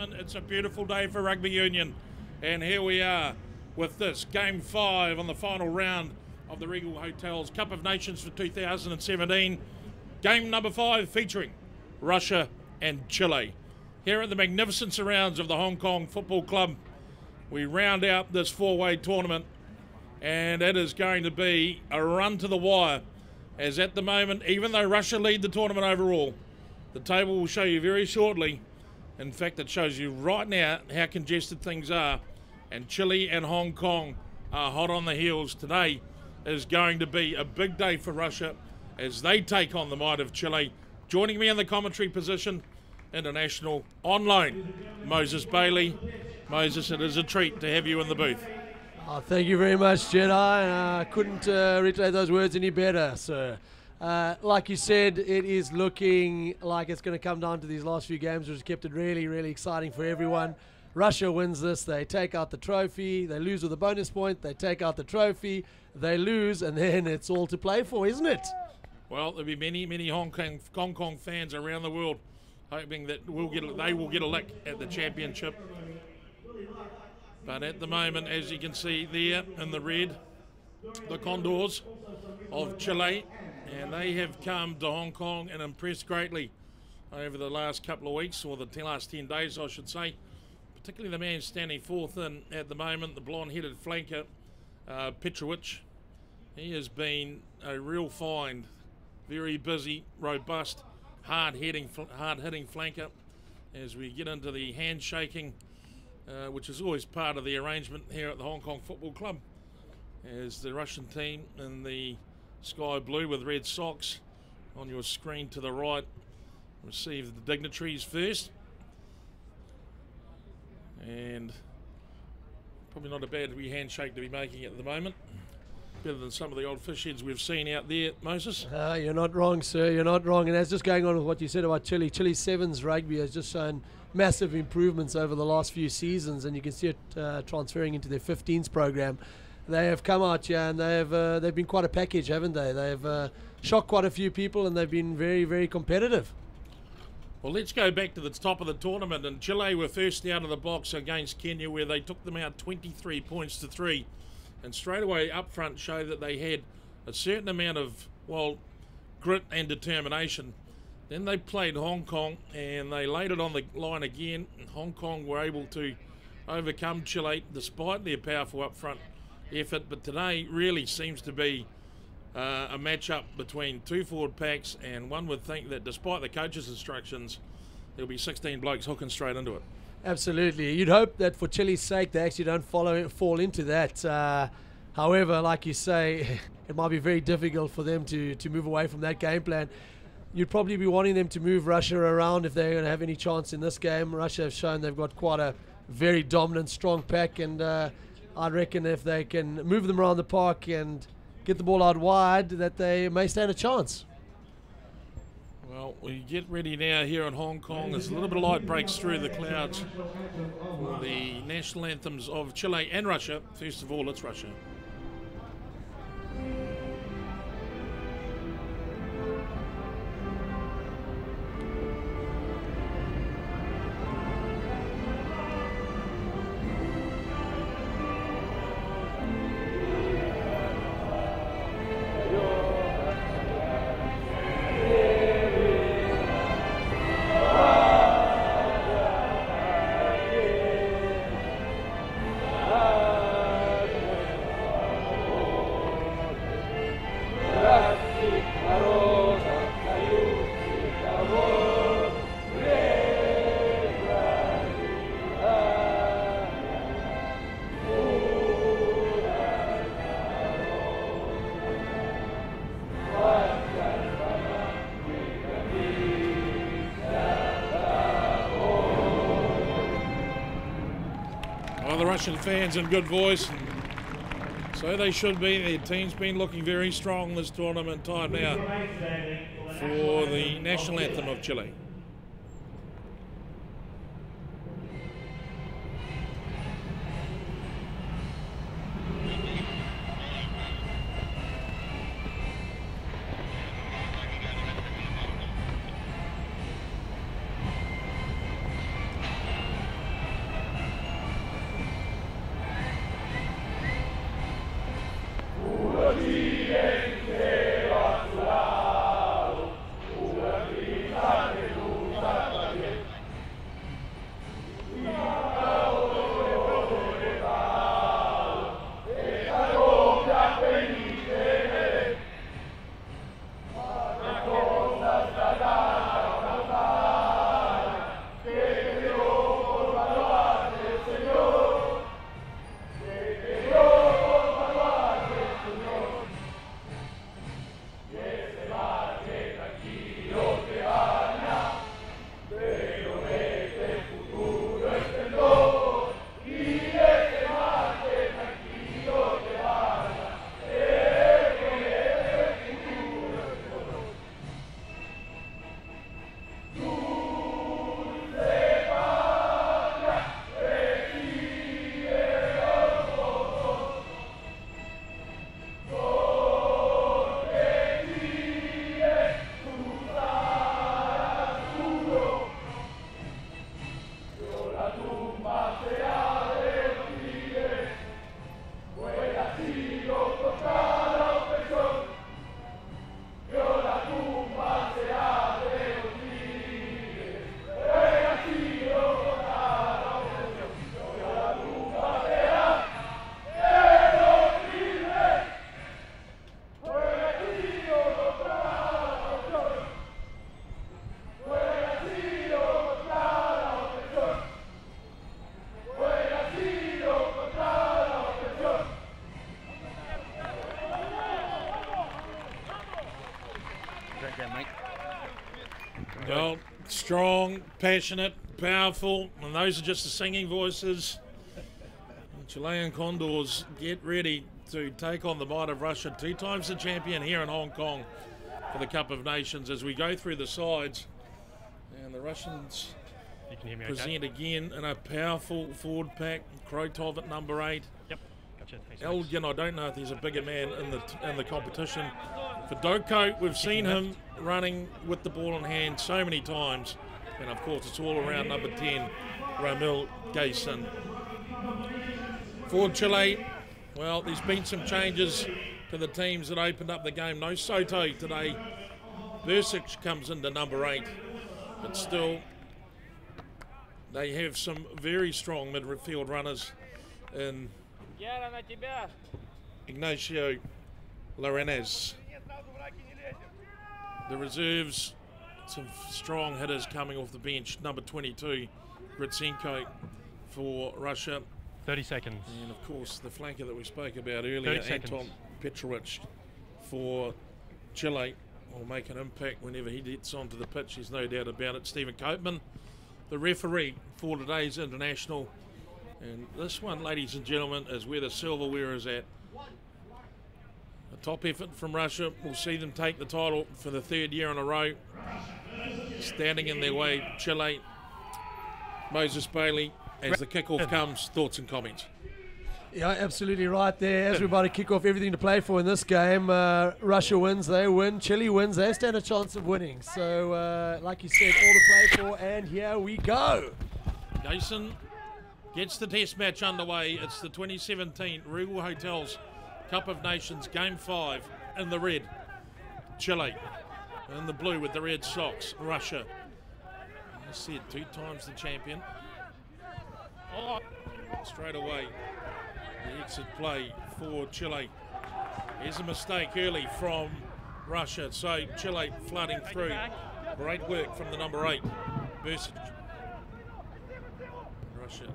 It's a beautiful day for rugby union, and here we are with this Game 5 on the final round of the Regal Hotels Cup of Nations for 2017. Game number 5 featuring Russia and Chile. Here at the magnificent surrounds of the Hong Kong Football Club, we round out this four-way tournament, and it is going to be a run to the wire, as at the moment, even though Russia lead the tournament overall, the table will show you very shortly. In fact, it shows you right now how congested things are, and Chile and Hong Kong are hot on the heels. Today is going to be a big day for Russia as they take on the might of Chile. Joining me in the commentary position, international on loan, Moses Bailey. Moses, it is a treat to have you in the booth. Oh, thank you very much, Jedi. I couldn't reiterate those words any better, sir. Like you said, it is looking like it's going to come down to these last few games, which has kept it really, really exciting for everyone. Russia wins this, they take out the trophy, they lose with a bonus point, they take out the trophy, they lose, and then it's all to play for, isn't it? Well, there'll be many Hong Kong fans around the world hoping that they will get a lick at the championship. But at the moment, as you can see there in the red, the Condors of Chile, and they have come to Hong Kong and impressed greatly over the last couple of weeks, or the last 10 days, I should say. Particularly the man standing fourth in at the moment, the blonde-headed flanker, Petrovic. He has been a real find. Very busy, robust, hard-hitting flanker. As we get into the handshaking, which is always part of the arrangement here at the Hong Kong Football Club, as the Russian team in the sky blue with red socks on your screen to the right receive the dignitaries first. And probably not a bad wee handshake to be making at the moment. Better than some of the old fish heads we've seen out there, Moses. You're not wrong, sir. You're not wrong. And that's just going on with what you said about Chile. Chile Sevens rugby has just shown massive improvements over the last few seasons, and you can see it transferring into their 15s program. They have come out here and they've been quite a package, haven't they? They've shocked quite a few people, and they've been very, very competitive. Well, let's go back to the top of the tournament, and Chile were first out of the box against Kenya, where they took them out 23 points to 3, and straight away up front showed that they had a certain amount of, well, grit and determination. Then they played Hong Kong, and they laid it on the line again, and Hong Kong were able to overcome Chile despite their powerful up front effort. But today really seems to be a match-up between two forward packs, and one would think that despite the coach's instructions, there'll be 16 blokes hooking straight into it. Absolutely. You'd hope that for Chile's sake they actually don't fall into that. However, like you say, it might be very difficult for them to move away from that game plan. You'd probably be wanting them to move Russia around if they're going to have any chance in this game. Russia have shown they've got quite a very dominant, strong pack, and I reckon if they can move them around the park and get the ball out wide, that they may stand a chance. Well, we get ready now here in Hong Kong as a little bit of light breaks through the clouds for the national anthems of Chile and Russia. First of all, it's Russia. The Russian fans in good voice, so they should be. Their team's been looking very strong this tournament. Time now for the national anthem of Chile. Strong, passionate, powerful, and those are just the singing voices. And Chilean Condors get ready to take on the might of Russia, 2 times the champion here in Hong Kong for the Cup of Nations. As we go through the sides, and the Russians present again in a powerful forward pack. Krotov at number 8. Yep. Gotcha. Elgin, I don't know if there's a bigger man in the competition. For Doko, we've seen him running with the ball in hand so many times. And of course, it's all around number 10, Ramil Gayson. For Chile, well, there's been some changes to the teams that opened up the game. No Soto today. Bursic comes into number 8. But still, they have some very strong midfield runners in Ignacio Lorenez. The reserves, some strong hitters coming off the bench. Number 22, Gritsenko for Russia. 30 seconds. And of course, the flanker that we spoke about earlier, Anton Petrovic for Chile, will make an impact whenever he gets onto the pitch. There's no doubt about it. Stephen Copeman, the referee for today's international. And this one, ladies and gentlemen, is where the silverware is at. A top effort from Russia will see them take the title for the 3rd year in a row. Standing in their way, Chile. Moses Bailey, as the kickoff comes, thoughts and comments. Yeah, absolutely right there. As we're about to kick off everything to play for in this game, Russia wins, they win. Chile wins, they stand a chance of winning. So, like you said, all to play for, and here we go. Jason gets the test match underway. It's the 2017 Regal Hotels Cup of Nations Game 5 in the red. Chile in the blue with the red socks. Russia, I said, 2 times the champion. Straight away, the exit play for Chile. Here's a mistake early from Russia, so Chile flooding through. Great work from the number 8, Bursic. Russia.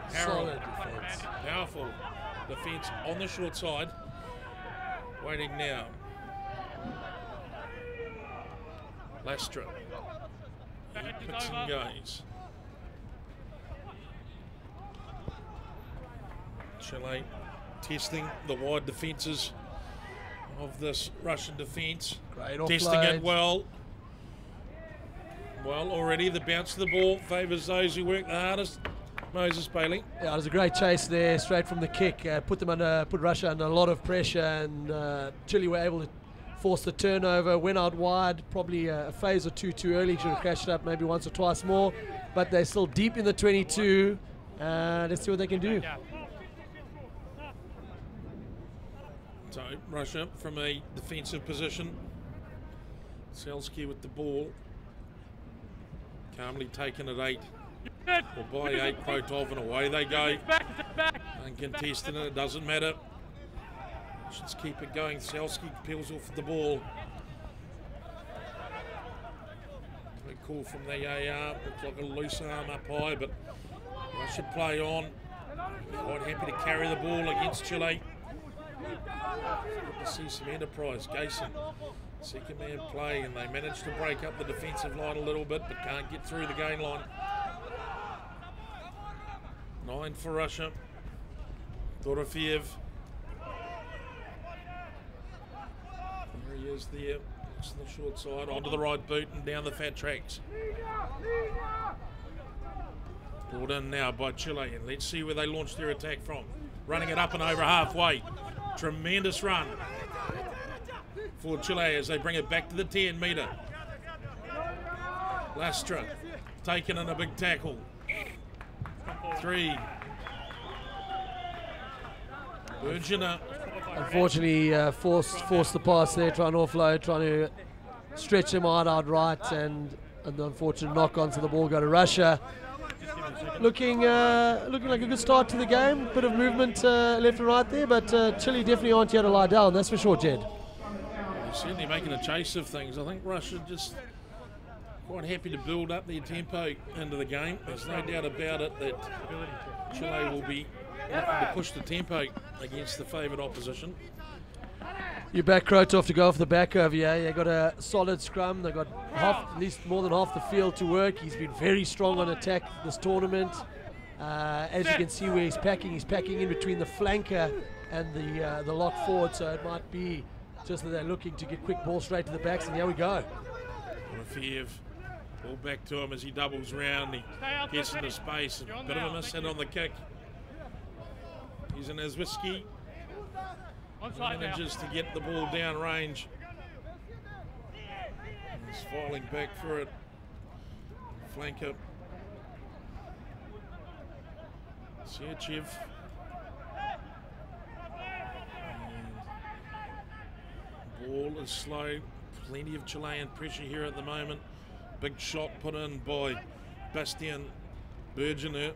Solid defense. Powerful defense on the short side. Waiting now. Lastra. He picks and goes. Chile testing the wide defences of this Russian defence. Great testing offload. It well. Well, already the bounce of the ball favours those who work the hardest. Moses Bailey. Yeah, it was a great chase there, straight from the kick. Put Russia under a lot of pressure, and Chile were able to force the turnover. Went out wide, probably a phase or two too early. Should have crashed it up maybe once or twice more, but they're still deep in the 22. Let's see what they can do. So Russia from a defensive position. Selsky with the ball. Calmly taken at 8. Or by 8, Krotov, and away they go. Uncontested, and it doesn't matter. Russians keep it going. Selsky peels off the ball. Great call from the AR. Looks like a loose arm up high, but Russia play on. Quite happy to carry the ball against Chile. Good to see some enterprise. Gayson, second man play, and they managed to break up the defensive line a little bit, but can't get through the gain line. 9 for Russia. Dorofeev. There he is there. Looks on the short side, onto the right boot and down the fat tracks. Brought in now by Chile, and let's see where they launch their attack from. Running it up and over halfway. Tremendous run for Chile as they bring it back to the 10 metre. Lastra taken in a big tackle. 3. Virginia. Unfortunately, forced the pass there, trying to offload, trying to stretch him out right, and an unfortunate knock onto the ball go to Russia. Looking like a good start to the game. Bit of movement left and right there, but Chile definitely aren't here to lie down, that's for sure, Jed. They're certainly making a chase of things. I think Russia just quite happy to build up their tempo into the game. There's no doubt about it that Chile will be looking to push the tempo against the favoured opposition. You back Krotov to go off the back over here. They got a solid scrum. They got at least more than half the field to work. He's been very strong on attack this tournament. As you can see where he's packing in between the flanker and the lock forward. So it might be just that they're looking to get quick ball straight to the backs. And here we go. Rafiev, ball back to him as he doubles round. He gets into space. A bit of a miss on the kick. He's in his whiskey. Manages to get the ball down range. He's falling back for it. Flanker. Serchev. Ball is slow. Plenty of Chilean pressure here at the moment. Big shot put in by Bastian Bergener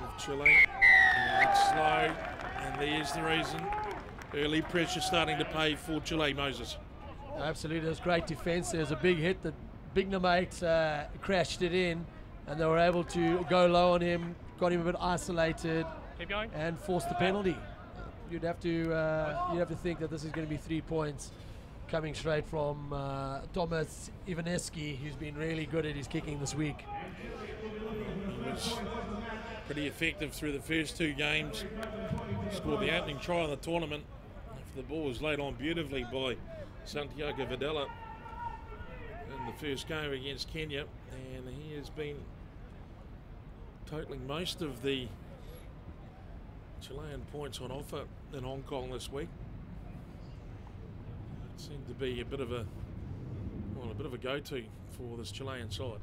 of Chile. It's slow, and there's the reason. Early pressure starting to pay for Chile, Moses. Absolutely, there's great defence. There's a big hit that big number 8 crashed it in, and they were able to go low on him, got him a bit isolated, and forced the penalty. You'd have to think that this is going to be 3 points coming straight from Tomas Ivaneski, who's been really good at his kicking this week. He was pretty effective through the first 2 games. Scored the opening try in the tournament after the ball was laid on beautifully by Santiago Videla in the first game against Kenya, and he has been totaling most of the Chilean points on offer in Hong Kong this week. It seemed to be a bit of a go-to for this Chilean side.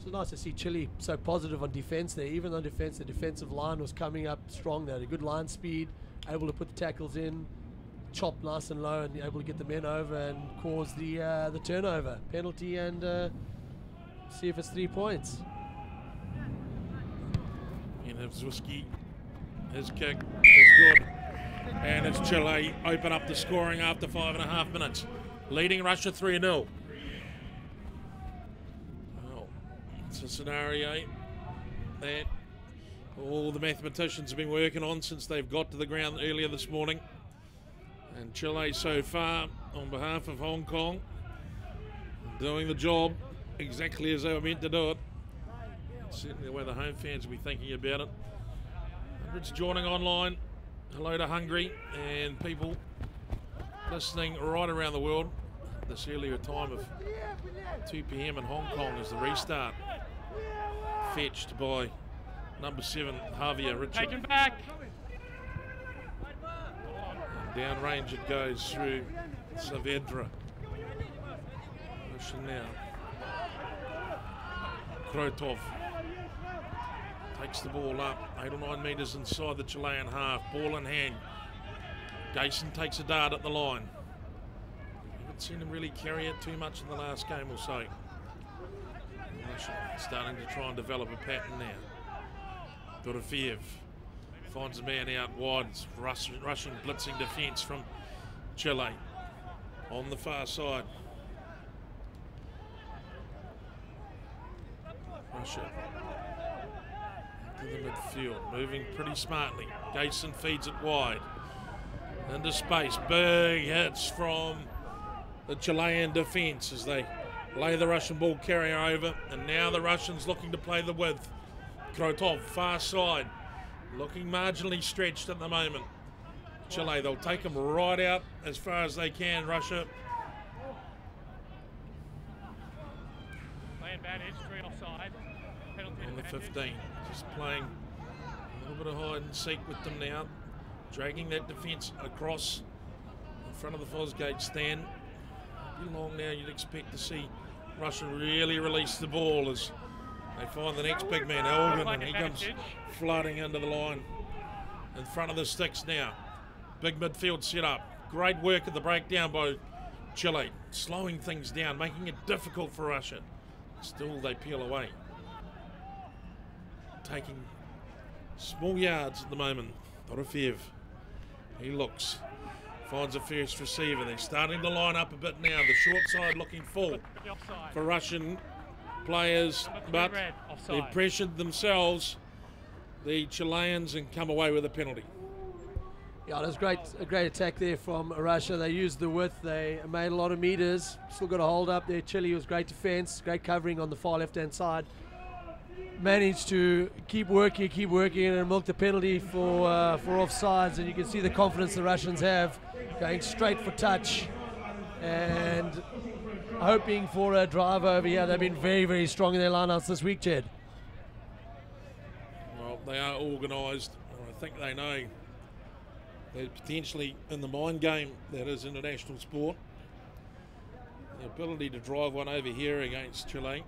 It's nice to see Chile so positive on defence there. Even on defence, the defensive line was coming up strong. They had a good line speed, able to put the tackles in, chop nice and low, and able to get the men over and cause the turnover penalty, and see if it's 3 points. And it's Whiskey. His kick is good, and it's Chile open up the scoring after 5.5 minutes, leading Russia 3-0. It's a scenario that all the mathematicians have been working on since they've got to the ground earlier this morning. And Chile so far, on behalf of Hong Kong, doing the job exactly as they were meant to do it. Certainly the way the home fans will be thinking about it. Hundreds joining online. Hello to Hungary and people listening right around the world. This earlier time of 2 p.m. in Hong Kong is the restart. Fetched by number 7, Javier Richard. Taken back. And downrange it goes through Saavedra. Pushing now. Krotov takes the ball up, 8 or 9 metres inside the Chilean half. Ball in hand. Gayson takes a dart at the line. Haven't seen him really carry it too much in the last game or so. Russia starting to try and develop a pattern now. Dorofeev finds a man out wide. It's rushing blitzing defence from Chile on the far side. Russia into the midfield, moving pretty smartly. Gayson feeds it wide into space. Big hits from the Chilean defence as they lay the Russian ball carrier over, and now the Russians looking to play the width. Krotov, far side, looking marginally stretched at the moment. Chile, they'll take him right out as far as they can, Russia. Play advantage, 3 offside. Penalty On the advantage. 15, just playing a little bit of hide and seek with them now. Dragging that defence across in front of the Fosgate stand. Long now, you'd expect to see Russia really release the ball as they find the next big man, Elgin, and he comes flooding into the line in front of the sticks now. Big midfield set up. Great work at the breakdown by Chile, slowing things down, making it difficult for Russia. Still, they peel away. Taking small yards at the moment. Dorofeev, he looks. Finds a first receiver. They're starting to line up a bit now. The short side looking full for Russian players, but they've pressured themselves, the Chileans, and come away with a penalty. Yeah, it was a great attack there from Russia. They used the width, they made a lot of meters, still got a hold up there. Chile was great defense, great covering on the far left-hand side. Managed to keep working, and milk the penalty for offsides. And you can see the confidence the Russians have, going straight for touch and hoping for a drive over here. They've been very, very strong in their lineouts this week, Jed. Well, they are organised. I think they know they're potentially in the mind game that is international sport. The ability to drive one over here against Chile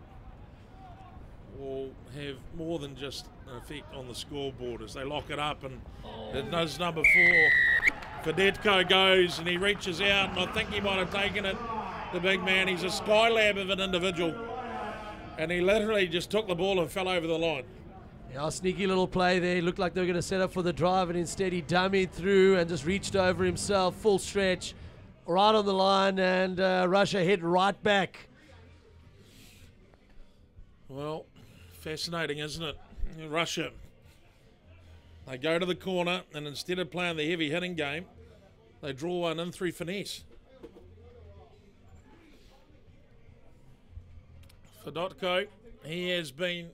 will have more than just an effect on the scoreboard as they lock it up, and it does number 4. Fedetko goes and he reaches out, and I think he might have taken it, the big man. He's a skylab of an individual, and he literally just took the ball and fell over the line. Yeah, sneaky little play there. Looked like they were going to set up for the drive, and instead he dummied through and just reached over himself, full stretch, right on the line, and Russia hit right back. Well, fascinating, isn't it? Russia, they go to the corner, and instead of playing the heavy hitting game, they draw one in through finesse. Fedotko, he has been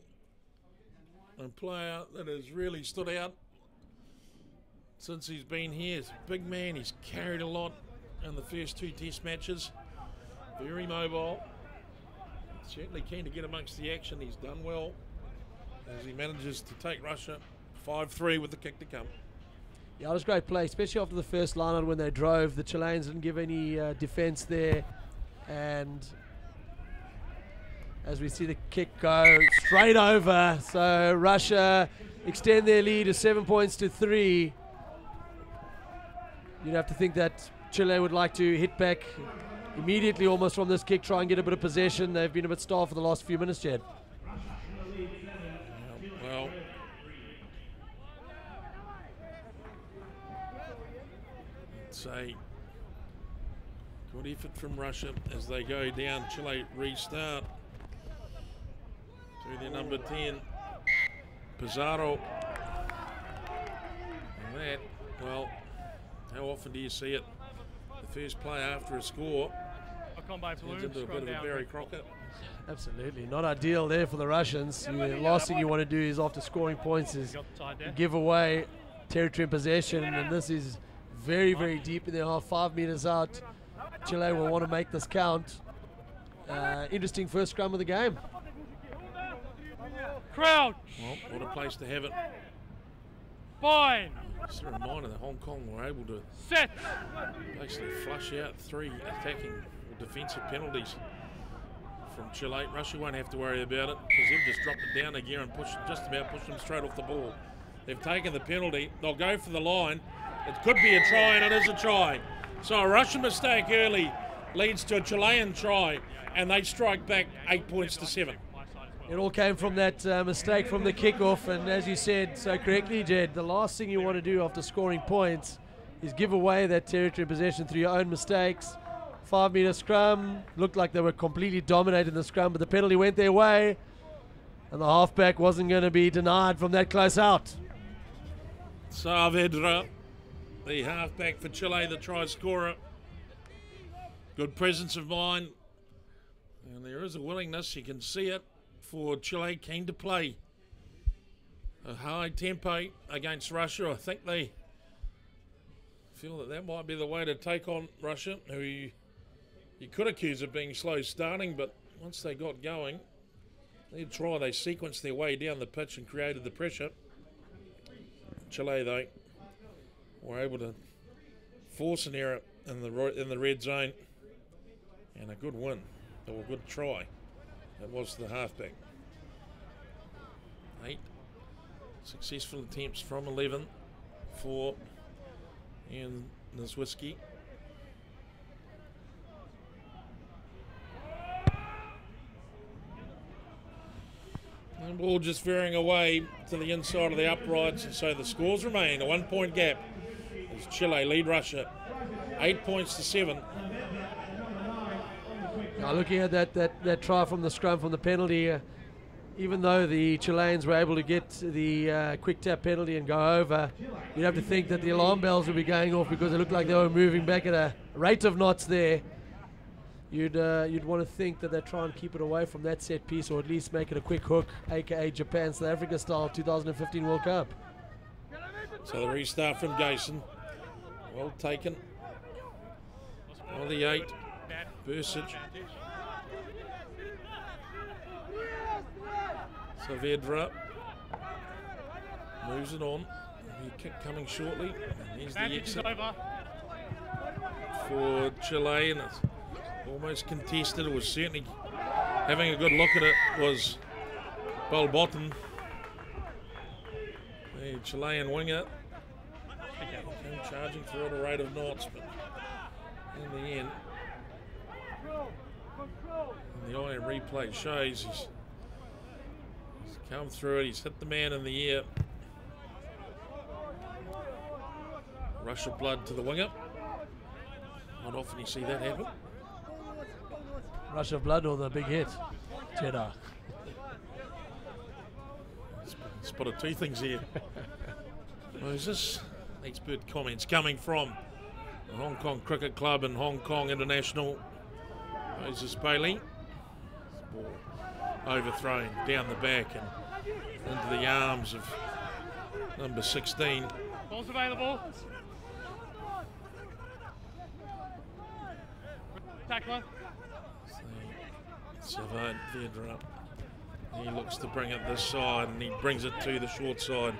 a player that has really stood out since he's been here. He's a big man, he's carried a lot in the first 2 test matches. Very mobile. Certainly keen to get amongst the action. He's done well as he manages to take Russia 5-3 with the kick to come. Yeah, it was a great play, especially after the first line-out when they drove. The Chileans didn't give any defense there, and as we see the kick go straight over, so Russia extend their lead to 7 points to 3. You'd have to think that Chile would like to hit back immediately almost from this kick, try and get a bit of possession. They've been a bit starved for the last few minutes, Jed. Well, it's a good effort from Russia as they go down. Chile restart to their number 10, Pizarro. And that, well, how often do you see it? The first play after a score turns into a bit of a Barry Crockett. Absolutely, not ideal there for the Russians. The last thing you want to do is, after scoring points, is give away territory and possession, and this is very, very deep in their half, 5 meters out. Chile will want to make this count. Interesting first scrum of the game. Crouch. Well, what a place to have it. Fine. Just a reminder that Hong Kong were able to Set. basically flush out 3 attacking or defensive penalties from Chile. Russia won't have to worry about it because they've just dropped it down a gear and just about pushed them straight off the ball. They've taken the penalty. They'll go for the line. It could be a try, and it is a try. So a Russian mistake early leads to a Chilean try, and they strike back 8 points to 7. It all came from that mistake from the kickoff, and as you said so correctly, Jed, the last thing you want to do after scoring points is give away that territory and possession through your own mistakes. 5 meter scrum, looked like they were completely dominating the scrum, but the penalty went their way, and the halfback wasn't going to be denied from that close out. Saavedra, the halfback for Chile, the try scorer. Good presence of mind, and there is a willingness, you can see it, for Chile, keen to play a high tempo against Russia. I think they feel that that might be the way to take on Russia, who you could accuse of being slow starting, but once they got going, they sequenced their way down the pitch and created the pressure. Chile, though, were able to force an error in the red zone, and a good win, or a good try. That was the halfback. 8 successful attempts from 11 for Ian Nizwiski. And ball just veering away to the inside of the uprights, and so the scores remain a 1 point gap as Chile lead Russia 8 points to 7. Now looking at that try from the scrum, from the penalty, even though the Chileans were able to get the quick tap penalty and go over, you'd have to think that the alarm bells would be going off because it looked like they were moving back at a rate of knots there. You'd want to think that they try and keep it away from that set piece, or at least make it a quick hook, aka Japan South Africa style 2015 World Cup. So the restart from Jason. Well taken. On the 8. Bursic. Saavedra moves it on. The kick coming shortly. And here's the exit for Chile, and it's almost contested. It was certainly, having a good look at it, was Bolbotten, the Chilean winger. Came charging through at a rate of knots, but in the end, and the iron replay shows he's come through it, he's hit the man in the ear. Rush of blood to the winger. Not often you see that happen. Rush of blood or the big hit? Cheddar. Spotted two things here. Moses, expert comments coming from the Hong Kong Cricket Club and Hong Kong International. Moses Bailey. Ball overthrown down the back and into the arms of number 16. Ball's available. Tackler. Saavedra. He looks to bring it this side, and he brings it to the short side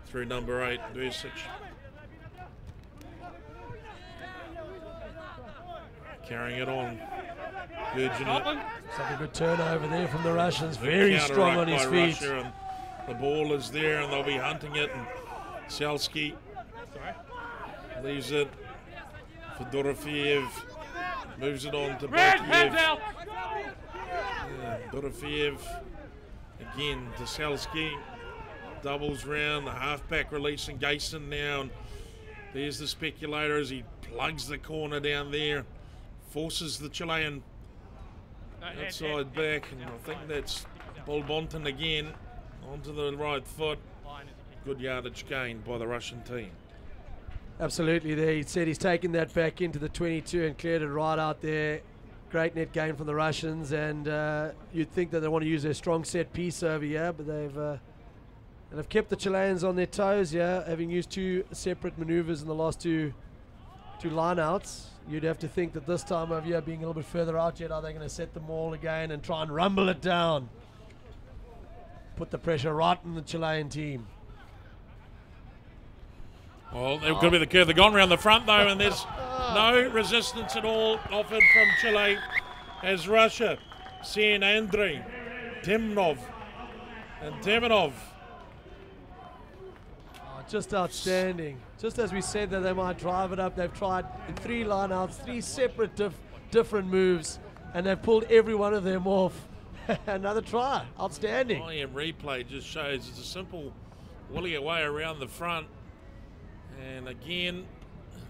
through number 8, Bursic. Carrying it on. Urging it. Such a good turnover there from the Russians. Very strong on his feet. Russia, and the ball is there, and they'll be hunting it. And Selsky leaves it. Fedorofiev moves it on to Bakiev. Dorofiev again to Selsky. Doubles round, the halfback releasing Gayson now. And there's the speculator as he plugs the corner down there. Forces the Chilean outside back, and I think that's Bolbotten again onto the right foot. Good yardage gained by the Russian team. Absolutely there. He said he's taken that back into the 22 and cleared it right out there. Great net gain from the Russians, and you'd think that they want to use their strong set piece over here, but they've kept the Chileans on their toes here, having used two separate maneuvers in the last two line-outs. You'd have to think that this time over here, being a little bit further out yet, are they going to set the maul again and try and rumble it down? Put the pressure right on the Chilean team. Well, they're going to be the curve. They've gone around the front, though, and there's no resistance at all offered from Chile as Russia, Sen Andrei, Temnov, and Temenov. Just outstanding. Just as we said that they might drive it up, they've tried in 3 line-outs, 3 separate different moves, and they've pulled every one of them off. Another try. Outstanding. IM replay just shows it's a simple willy away around the front. And again,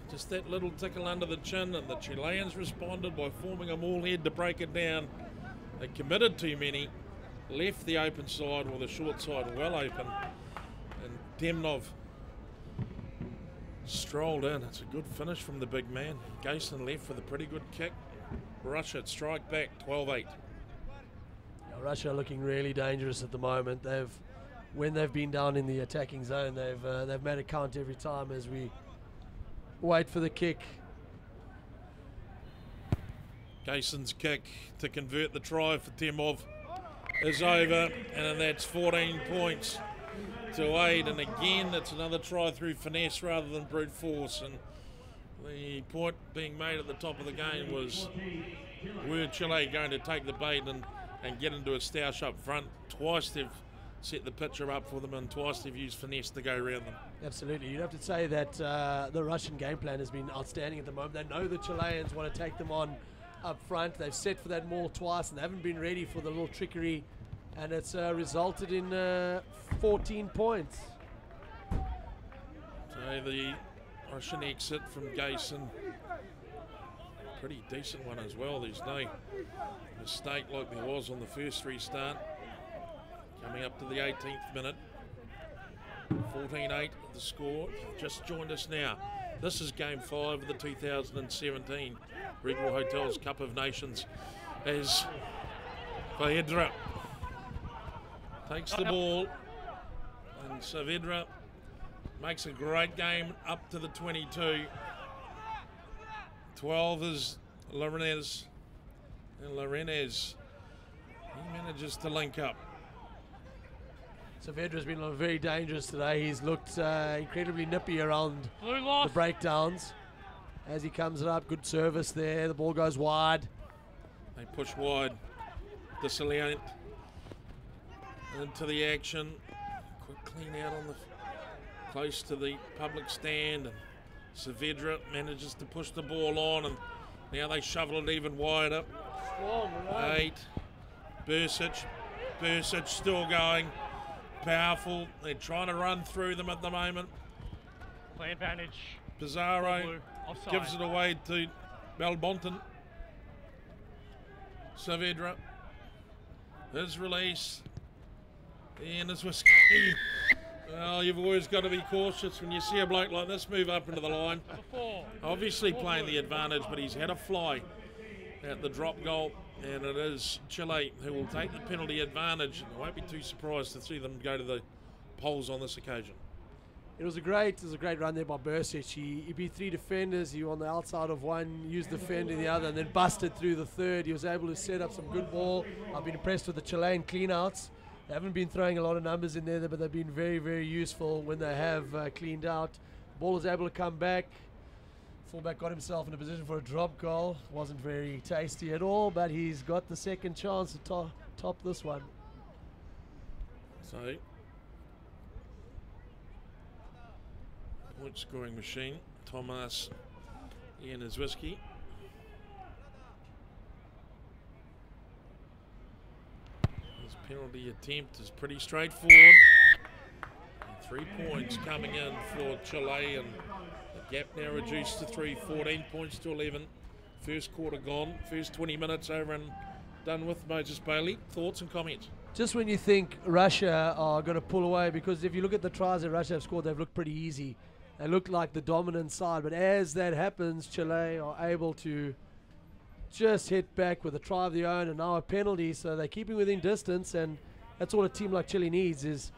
just that little tickle under the chin, and the Chileans responded by forming a maul head to break it down. They committed too many, left the open side, or the short side well open, and Temnov strolled in. It's a good finish from the big man. Gayson left with a pretty good kick. Russia strike back 12-8. Russia looking really dangerous at the moment. When they've been down in the attacking zone, they've made a count every time as we wait for the kick. Gayson's kick to convert the try for Temov is over, and that's 14 points to 8. And again, it's another try through finesse rather than brute force. And the point being made at the top of the game was, were Chile going to take the bait and get into a stoush up front? Twice they've set the picture up for them, and twice they've used finesse to go around them. Absolutely. You'd have to say that the Russian game plan has been outstanding at the moment. They know the Chileans want to take them on up front. They've set for that maul twice, and they haven't been ready for the little trickery, and it's resulted in 14 points. So the Russian exit from Gayson, pretty decent one as well. There's no mistake like there was on the first restart. way up to the 18th minute. 14-8 the score. If you've just joined us now, this is Game 5 of the 2017 Regal Hotels Cup of Nations, as Saavedra takes the ball, and Saavedra makes a great game up to the 22. 12 is Lorenz, and Lorenz, he manages to link up. Saavedra's been very dangerous today. He's looked incredibly nippy around the breakdowns. As he comes it up, good service there. The ball goes wide. They push wide. Desilient into the action. Quick clean out on the close to the public stand, and Saavedra manages to push the ball on, and now they shovel it even wider. 8. Bursic still going. Powerful. They're trying to run through them at the moment. Play advantage. Pizarro gives it away to Belmonton. Saavedra. His release. And it's Whiskey. Well, you've always got to be cautious when you see a bloke like this move up into the line. Obviously playing the advantage, but he's had a fly at the drop goal, and it is Chile who will take the penalty advantage. I won't be too surprised to see them go to the polls on this occasion. It was a great run there by Bursic. He beat 3 defenders. He on the outside of one, used the fend in the other, and then busted through the third. He was able to set up some good ball. I've been impressed with the Chilean clean-outs. They haven't been throwing a lot of numbers in there, but they've been very, very useful when they have cleaned out. The ball was able to come back. Fullback got himself in a position for a drop goal. Wasn't very tasty at all, but he's got the second chance to top this one. So, point scoring machine, Thomas Ian is Whiskey. His penalty attempt is pretty straightforward. And 3 points coming in for Chile, and the gap now reduced to 3, 14 points to 11. First quarter gone, first 20 minutes over and done with. Moses Bailey, thoughts and comments? Just when you think Russia are going to pull away, because if you look at the tries that Russia have scored, they've looked pretty easy. They look like the dominant side, but as that happens, Chile are able to just hit back with a try of their own and now a penalty, so they're keeping within distance, and that's all a team like Chile needs, is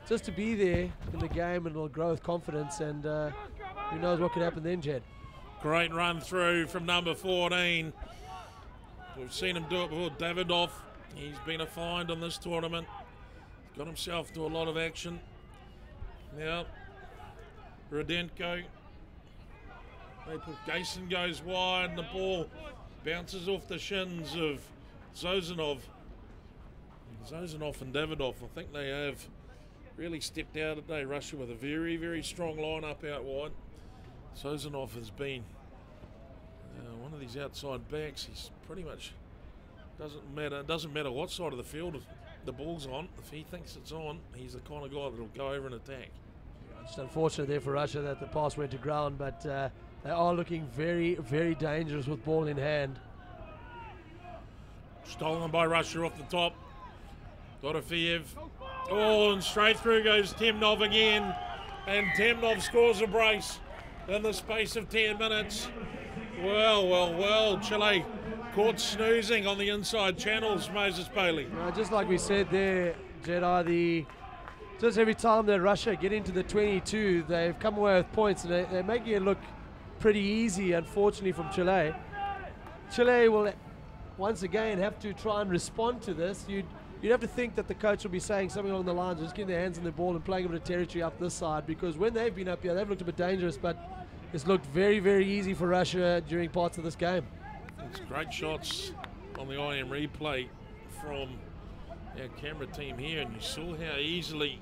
just to be there in the game, and it'll grow with confidence, and who knows what could happen then, Jed. Great run through from number 14. We've seen him do it before. Davidoff, he's been a find on this tournament. Got himself to a lot of action. Now, Rudenko. Gayson goes wide, and the ball bounces off the shins of Zozanov. Zozanov and Davidoff, I think they have really stepped out today, Russia, with a very, very strong lineup out wide. Zozanov has been one of these outside backs. He's pretty much, doesn't matter what side of the field the ball's on. If he thinks it's on, he's the kind of guy that'll go over and attack. It's unfortunate there for Russia that the pass went to ground, but they are looking very, very dangerous with ball in hand. Stolen by Russia off the top. Dorofeev. Oh, and straight through goes Temnov again. And Temnov scores a brace in the space of 10 minutes. Well, Chile caught snoozing on the inside channels, Moses Bailey. Just like we said there, Jedi, just every time that Russia get into the 22, they've come away with points, and they're making it look pretty easy, unfortunately, from Chile. Chile will once again have to try and respond to this. You'd have to think that the coach will be saying something along the lines of just getting their hands on the ball and playing a bit of territory up this side, because when they've been up here, they've looked a bit dangerous, but it's looked very, very easy for Russia during parts of this game. It's great shots on the IM replay from our camera team here, and you saw how easily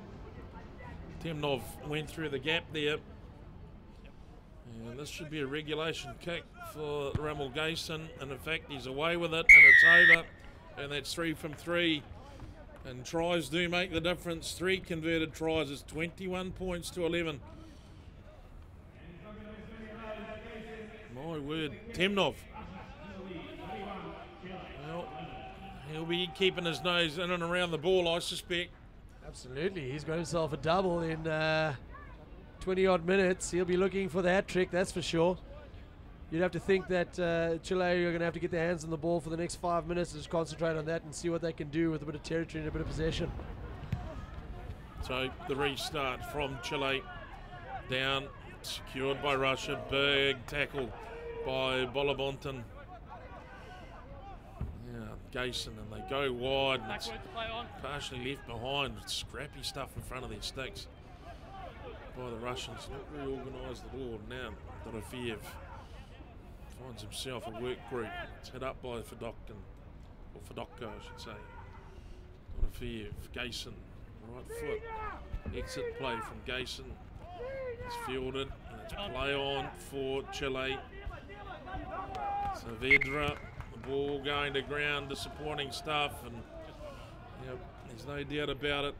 Temnov went through the gap there. And this should be a regulation kick for Ramel Gayson, and in fact he's away with it, and it's over, and that's 3 from 3. And tries do make the difference. 3 converted tries is 21 points to 11. My word, Temnov. Well, he'll be keeping his nose in and around the ball, I suspect. Absolutely, he's got himself a double in 20-odd minutes. He'll be looking for the hat trick, that's for sure. You'd have to think that Chile are going to have to get their hands on the ball for the next 5 minutes and just concentrate on that and see what they can do with a bit of territory and a bit of possession. So the restart from Chile, down, secured by Russia, big tackle by Bolabontan. Yeah, Gayson, and they go wide, and it's partially left behind. It's scrappy stuff in front of their sticks by the Russians. Not very organised at all. Now Dorofeev finds himself a work group. It's hit up by Fedotkin, or Fedotko I should say. Dorofeev, Gayson, right foot, exit play from Gayson. It's fielded, and it's play on for Chile. Saavedra, the ball going to ground, disappointing stuff, and yep, there's no doubt about it.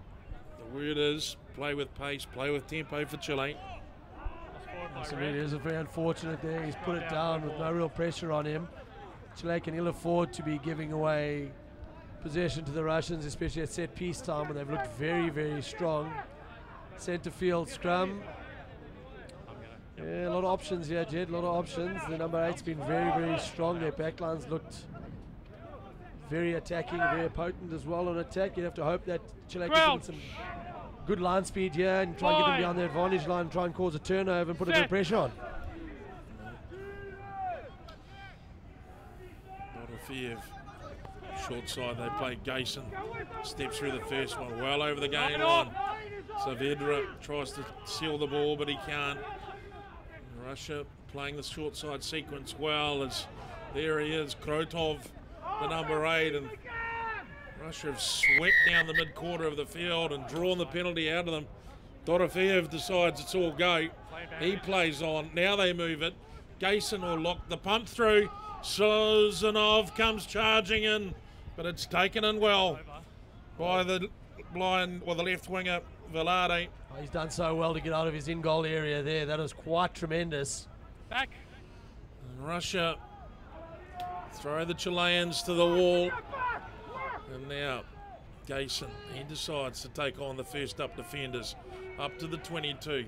The word is play with pace, play with tempo for Chile. Absolutely, it is very unfortunate there. He's put it down with no real pressure on him. Chile can ill afford to be giving away possession to the Russians, especially at set piece time, and they've looked very, very strong. Centre field scrum. Yeah, a lot of options here, Jed, a lot of options. The number 8's been very, very strong. Their backlines looked very attacking, very potent as well on attack. You'd have to hope that Chile can get some good line speed here and try and get them beyond the advantage line and try and cause a turnover and put a bit of pressure on. Dorofeev, short side, they play Gayson. Steps through the first one, well over the game line. Saavedra tries to seal the ball, but he can't. Russia playing the short side sequence well, as there he is, Krotov, the number 8, and Russia have swept down the mid-quarter of the field and drawn the penalty out of them. Dorofeev decides it's all go. He plays on. Now they move it. Gayson will lock the punt through. Slozanov comes charging in, but it's taken in well by the the left winger, Velarde. Oh, he's done so well to get out of his in-goal area there. That is quite tremendous. Back. And Russia throw the Chileans to the wall. And now Gayson, he decides to take on the first up defenders up to the 22.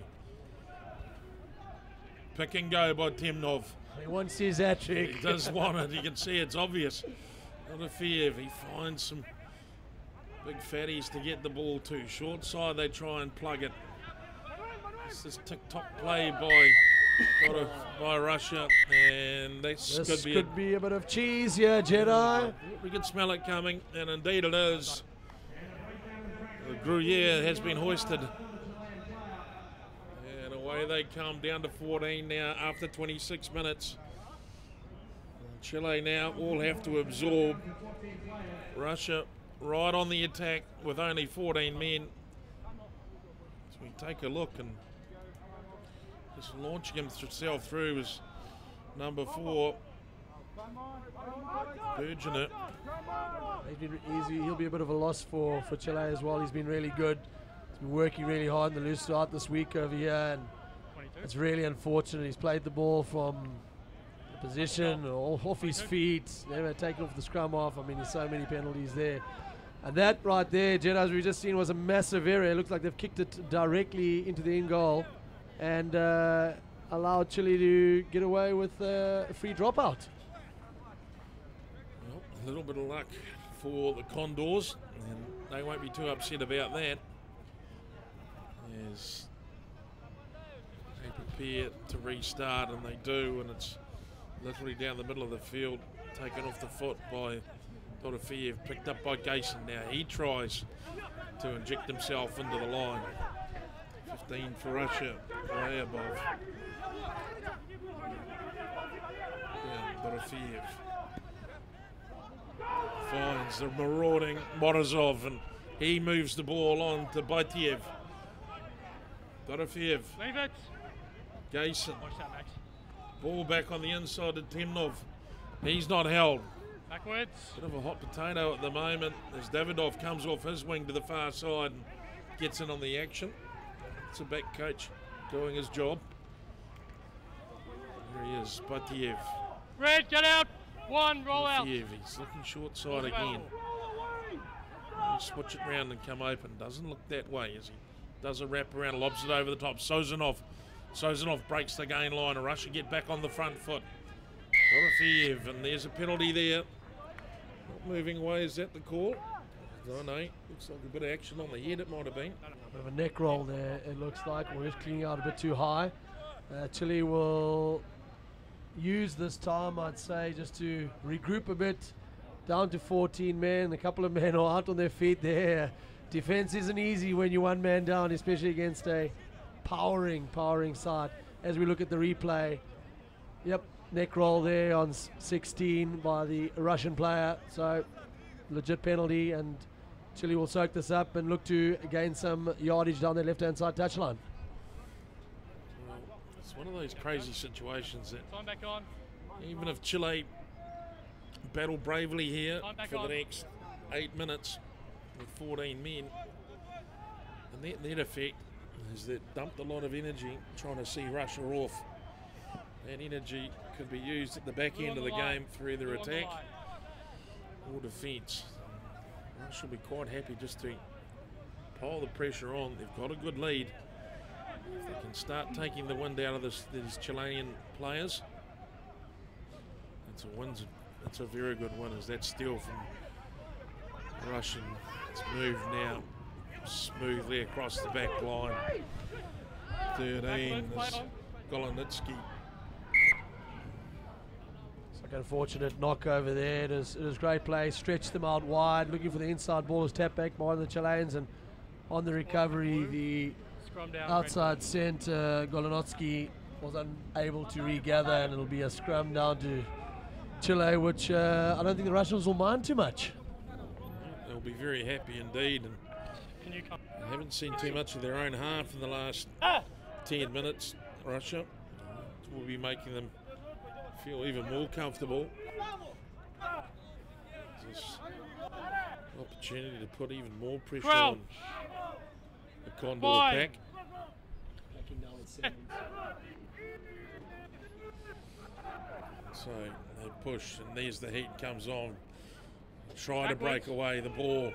Pick and go by Temnov. He wants his hat trick. He does want it. You can see it's obvious. Dorofeev, he finds some big fatties to get the ball to. Short side, they try and plug it. It's this tick-tock play by Russia, and this could be a bit of cheese here, Jedi. We could smell it coming, and indeed it is. The Gruyere has been hoisted. And away they come, down to 14 now after 26 minutes. Chile now all have to absorb. Russia right on the attack with only 14 men. So we take a look, and just launching himself through is number 4, Burgener. He'll be a bit of a loss for Chile as well. He's been really good. He's been working really hard in the loose start this week over here, and it's really unfortunate. He's played the ball from the position or off his feet, never taken off the scrum off. I mean, there's so many penalties there. And that right there, Jed, as we just seen, was a massive error. It looks like they've kicked it directly into the in goal and allowed Chile to get away with a free dropout. Well, a little bit of luck for the Condors, and they won't be too upset about that, as they prepare to restart, and they do, and it's literally down the middle of the field, taken off the foot by Dorofeev, picked up by Gayson. Now he tries to inject himself into the line. 15 for Russia, way above. Yeah, Dorofeev finds the marauding Morozov, and he moves the ball on to Baitiev. Dorofeev. Leave it. Gayson. Watch that, Max. Ball back on the inside to Temnov. He's not held. Backwards. Bit of a hot potato at the moment as Davidov comes off his wing to the far side and gets in on the action. It's a back coach doing his job. There he is, Batiev. Red, get out. 1, roll out. He's looking short side again. switch it round and come open. Doesn't look that way as he does a wrap around, lobs it over the top. Sozanov breaks the gain line. Russia get back on the front foot. Dorofeev, and there's a penalty there. Not moving away, is that the call? No, looks like a bit of action on the head it might have been. A bit of a neck roll there, it looks like. We're just cleaning out a bit too high. Chile will use this time, I'd say, just to regroup a bit. Down to 14 men. A couple of men are out on their feet there. Defense isn't easy when you're one man down, especially against a powering side. As we look at the replay, yep, neck roll there on 16 by the Russian player. So legit penalty, and Chile will soak this up and look to gain some yardage down their left-hand side touchline. Well, it's one of those crazy situations that Time back on. even if Chile battle bravely here for on. the next 8 minutes with 14 men, the net effect is that dumped a lot of energy trying to see Russia off. That energy could be used at the back end of the game for either attack or defence. Russia will be quite happy just to pile the pressure on. They've got a good lead. If they can start taking the wind out of these Chilean players, it's a very good win, as that steal from Russian. It's moved now smoothly across the back line. 13 is Golonitsky. It's like an unfortunate knock over there. It was great play. Stretched them out wide, looking for the inside ball. Was tapped back by the Chileans, and on the recovery, the Scrum down, outside centre Golonitsky was unable to regather, and it'll be a scrum down to Chile, which I don't think the Russians will mind too much. They'll be very happy indeed, and Can you come? I haven't seen too much of their own half in the last 10 minutes, Russia. It will be making them feel even more comfortable. This opportunity to put even more pressure on the Condor pack. So they push, and there's the heat comes on. Try to break away. The ball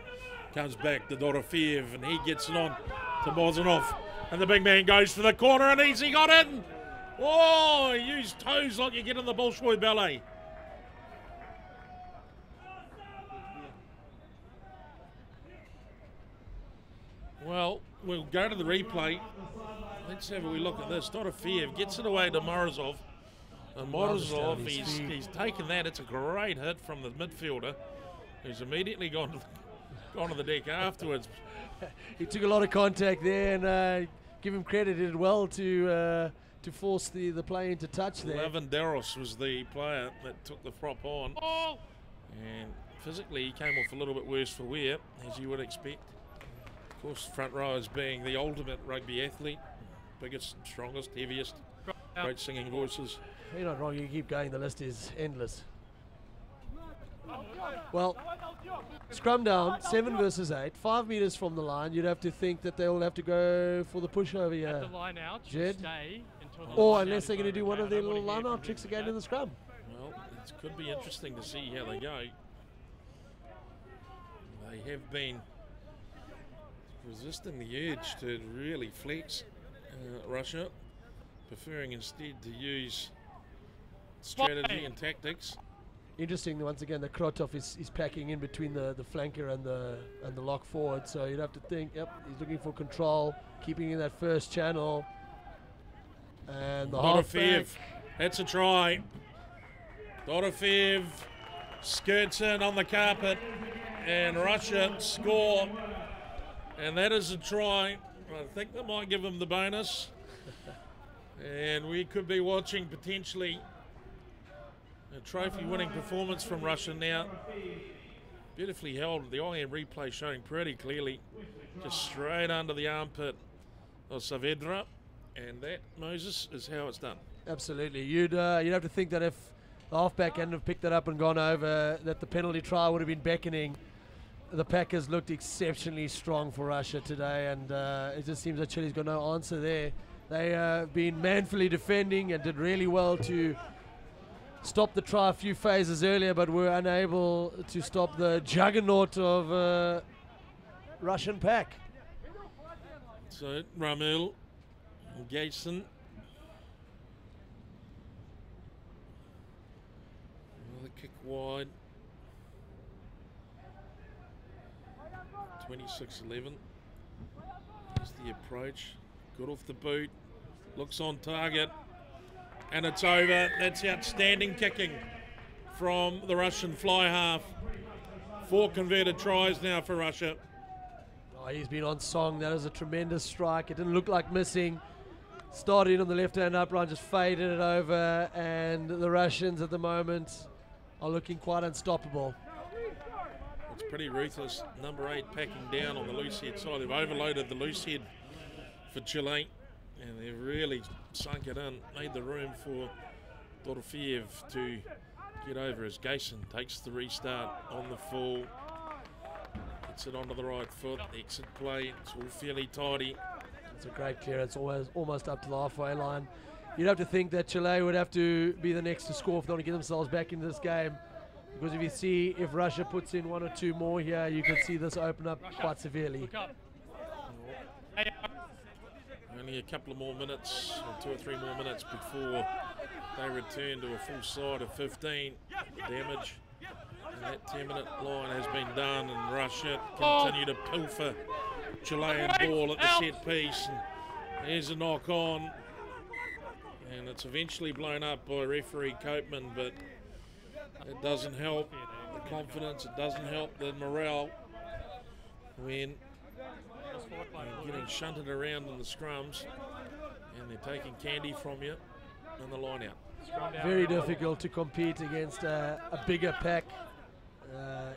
comes back to Dorofeev, and he gets it on to Bozanov. And the big man goes for the corner, and easy got in. Oh, he used toes like you get in the Bolshoi ballet. Well, we'll go to the replay. Let's have a wee look at this. Dorofeev gets it away to Morozov. And Morozov, he's taken that. It's a great hit from the midfielder, who's immediately gone to the deck afterwards. He took a lot of contact there, and give him credit, he did well to force the play into touch there. Lavenderos was the player that took the prop on. And physically he came off a little bit worse for wear, as you would expect. Of course, front rowers being the ultimate rugby athlete, biggest, strongest, heaviest, great singing voices. You're not wrong, you keep going, the list is endless. Well, scrum down, 7 versus 8, 5 metres from the line. You'd have to think that they'll have to go for the push over here, The line out, Jed. stay until the Or line unless out they're going to is do over. one of I their don't little wanna hear line-out from tricks you again for in the that. scrum. Well, it could be interesting to see how they go. They have been resisting the urge to really flex Russia, preferring instead to use strategy and tactics. Interesting, once again, that Krotov is packing in between the flanker and the lock forward. So you'd have to think, yep, he's looking for control, keeping in that first channel. And the halfback. That's a try. Dorofeev skirts in on the carpet, and Russia score. And that is a try. I think that might give them the bonus. And we could be watching potentially a trophy-winning performance from Russia now. Beautifully held. The IM replay showing pretty clearly, just straight under the armpit of Saavedra. And that, Moses, is how it's done. Absolutely. You'd have to think that if the halfback hadn't have picked it up and gone over, that the penalty try would have been beckoning. The Packers looked exceptionally strong for Russia today, and it just seems that Chile's got no answer there. They have been manfully defending and did really well to stop the try a few phases earlier, but were unable to stop the juggernaut of Russian pack. So Ramil, Gason. Another kick wide. 26-11. Here's the approach. Good off the boot. Looks on target. And it's over. That's outstanding kicking from the Russian fly half. 4 converted tries now for Russia. Oh, he's been on song. That is a tremendous strike. It didn't look like missing. Started on the left-hand upright, just faded it over, and the Russians at the moment are looking quite unstoppable. It's pretty ruthless. Number 8 packing down on the loose head side. They've overloaded the loose head for Chile, and they've really sunk it in, made the room for Dorofeev to get over as Gason takes the restart on the full. Gets it onto the right foot, the exit play, it's all fairly tidy. It's a great clearance, almost up to the halfway line. You'd have to think that Chile would have to be the next to score if they want to get themselves back into this game. Because if you see, if Russia puts in 1 or 2 more here, you could see this open up quite severely. Only a couple of more minutes, or 2 or 3 more minutes before they return to a full side of 15. Damage. And that 10-minute line has been done, and Russia continue to pilfer Chilean ball at the set piece. And there's a knock on, and it's eventually blown up by referee Copeman, but it doesn't help the confidence, it doesn't help the morale when you're getting shunted around in the scrums and they're taking candy from you on the line out. Very difficult to compete against a bigger pack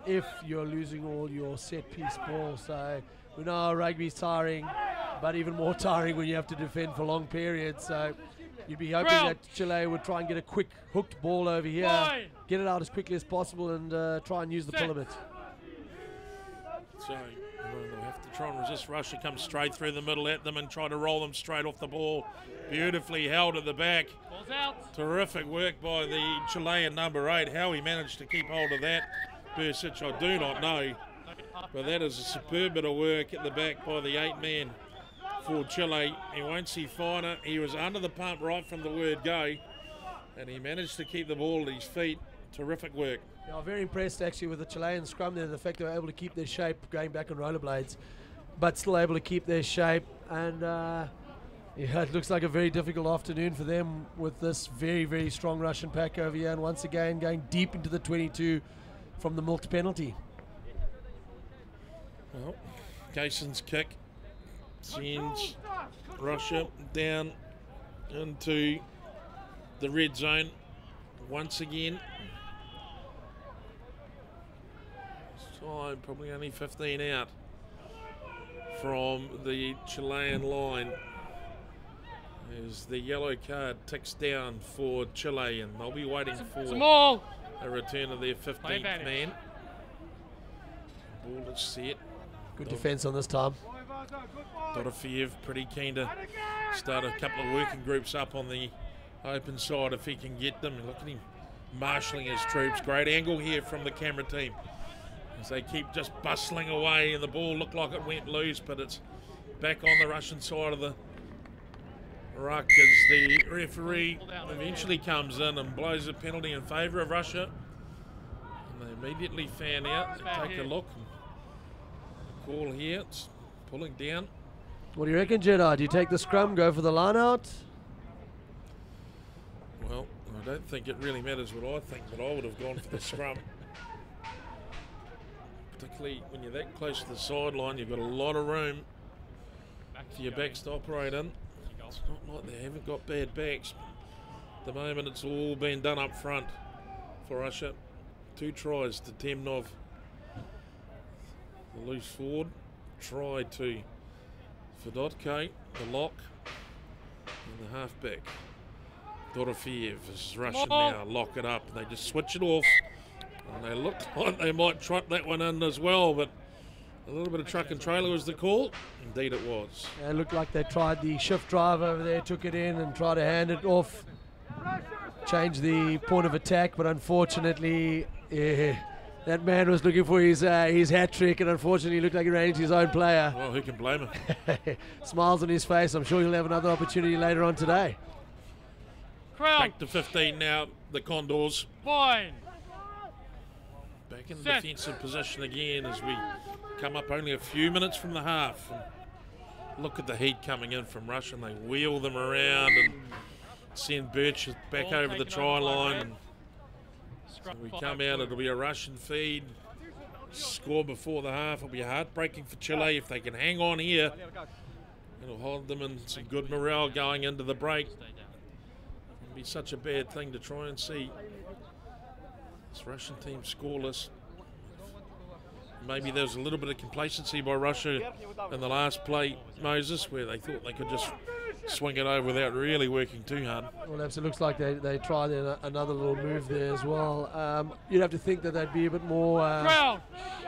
if you're losing all your set piece ball. So we know rugby's tiring, but even more tiring when you have to defend for long periods. So you'd be hoping that Chile would try and get a quick hooked ball over here, get it out as quickly as possible, and try and use the filament. So they'll have to try and resist. Russia comes straight through the middle at them and try to roll them straight off the ball. Beautifully held at the back. Ball's out. Terrific work by the Chilean number 8. How he managed to keep hold of that, Bursic, I do not know. But that is a superb bit of work at the back by the 8-man for Chile. He won't see finer. He was under the pump right from the word go, and he managed to keep the ball at his feet. Terrific work. Yeah, I'm very impressed actually with the Chilean scrum there, the fact they were able to keep their shape going back on rollerblades, but still able to keep their shape. And yeah, it looks like a very difficult afternoon for them with this very, very strong Russian pack over here, and once again going deep into the 22 from the milked penalty. Well, Gason's kick sends Russia down into the red zone once again. This time probably only 15 out from the Chilean line as the yellow card ticks down for Chile, and they'll be waiting for a return of their 15th man. Ball is set. Good defence on this time. Dorofeev pretty keen to start a couple of working groups up on the open side if he can get them. Look at him marshalling his troops. Great angle here from the camera team as they keep just bustling away, and the ball looked like it went loose, but it's back on the Russian side of the ruck as the referee eventually comes in and blows a penalty in favour of Russia. And they immediately fan out. They take a look. The call here, it's pulling down. What do you reckon, Jedi? Do you take the scrum, go for the line out? Well, I don't think it really matters what I think, but I would have gone for the scrum. Particularly when you're that close to the sideline, you've got a lot of room for your backs to operate in. It's not like they haven't got bad backs. At the moment, it's all been done up front for Russia. 2 tries to Temnov. The loose forward. Try to Fedotko, the lock, and the halfback. Dorofeev is Russian now. Lock it up. They just switch it off. And they look like they might trot that one in as well, but a little bit of truck and trailer was the call. Indeed it was. Yeah, it looked like they tried the shift drive over there, took it in and tried to hand it off, change the point of attack, but unfortunately, yeah, That man was looking for his hat trick, and unfortunately looked like he ran into his own player. Well, who can blame him? Smiles on his face. I'm sure he'll have another opportunity later on today. Crowd. Back to 15 now, the Condors. Fine. Back in Set. defensive position again as we come up only a few minutes from the half. And look at the heat coming in from Russia, and they wheel them around and send Birch back Ball over the taken try over by line. Red. And Scrum we 5 come out, it'll be a Russian feed. Score before the half. It'll be heartbreaking for Chile if they can hang on here. It'll hold them in some good morale going into the break. It'll be such a bad thing to try and see this Russian team scoreless. Maybe there was a little bit of complacency by Russia in the last play, Moses, where they thought they could just swing it over without really working too hard. Well, it looks like they tried another little move there as well. You'd have to think that they'd be a bit more Crowd.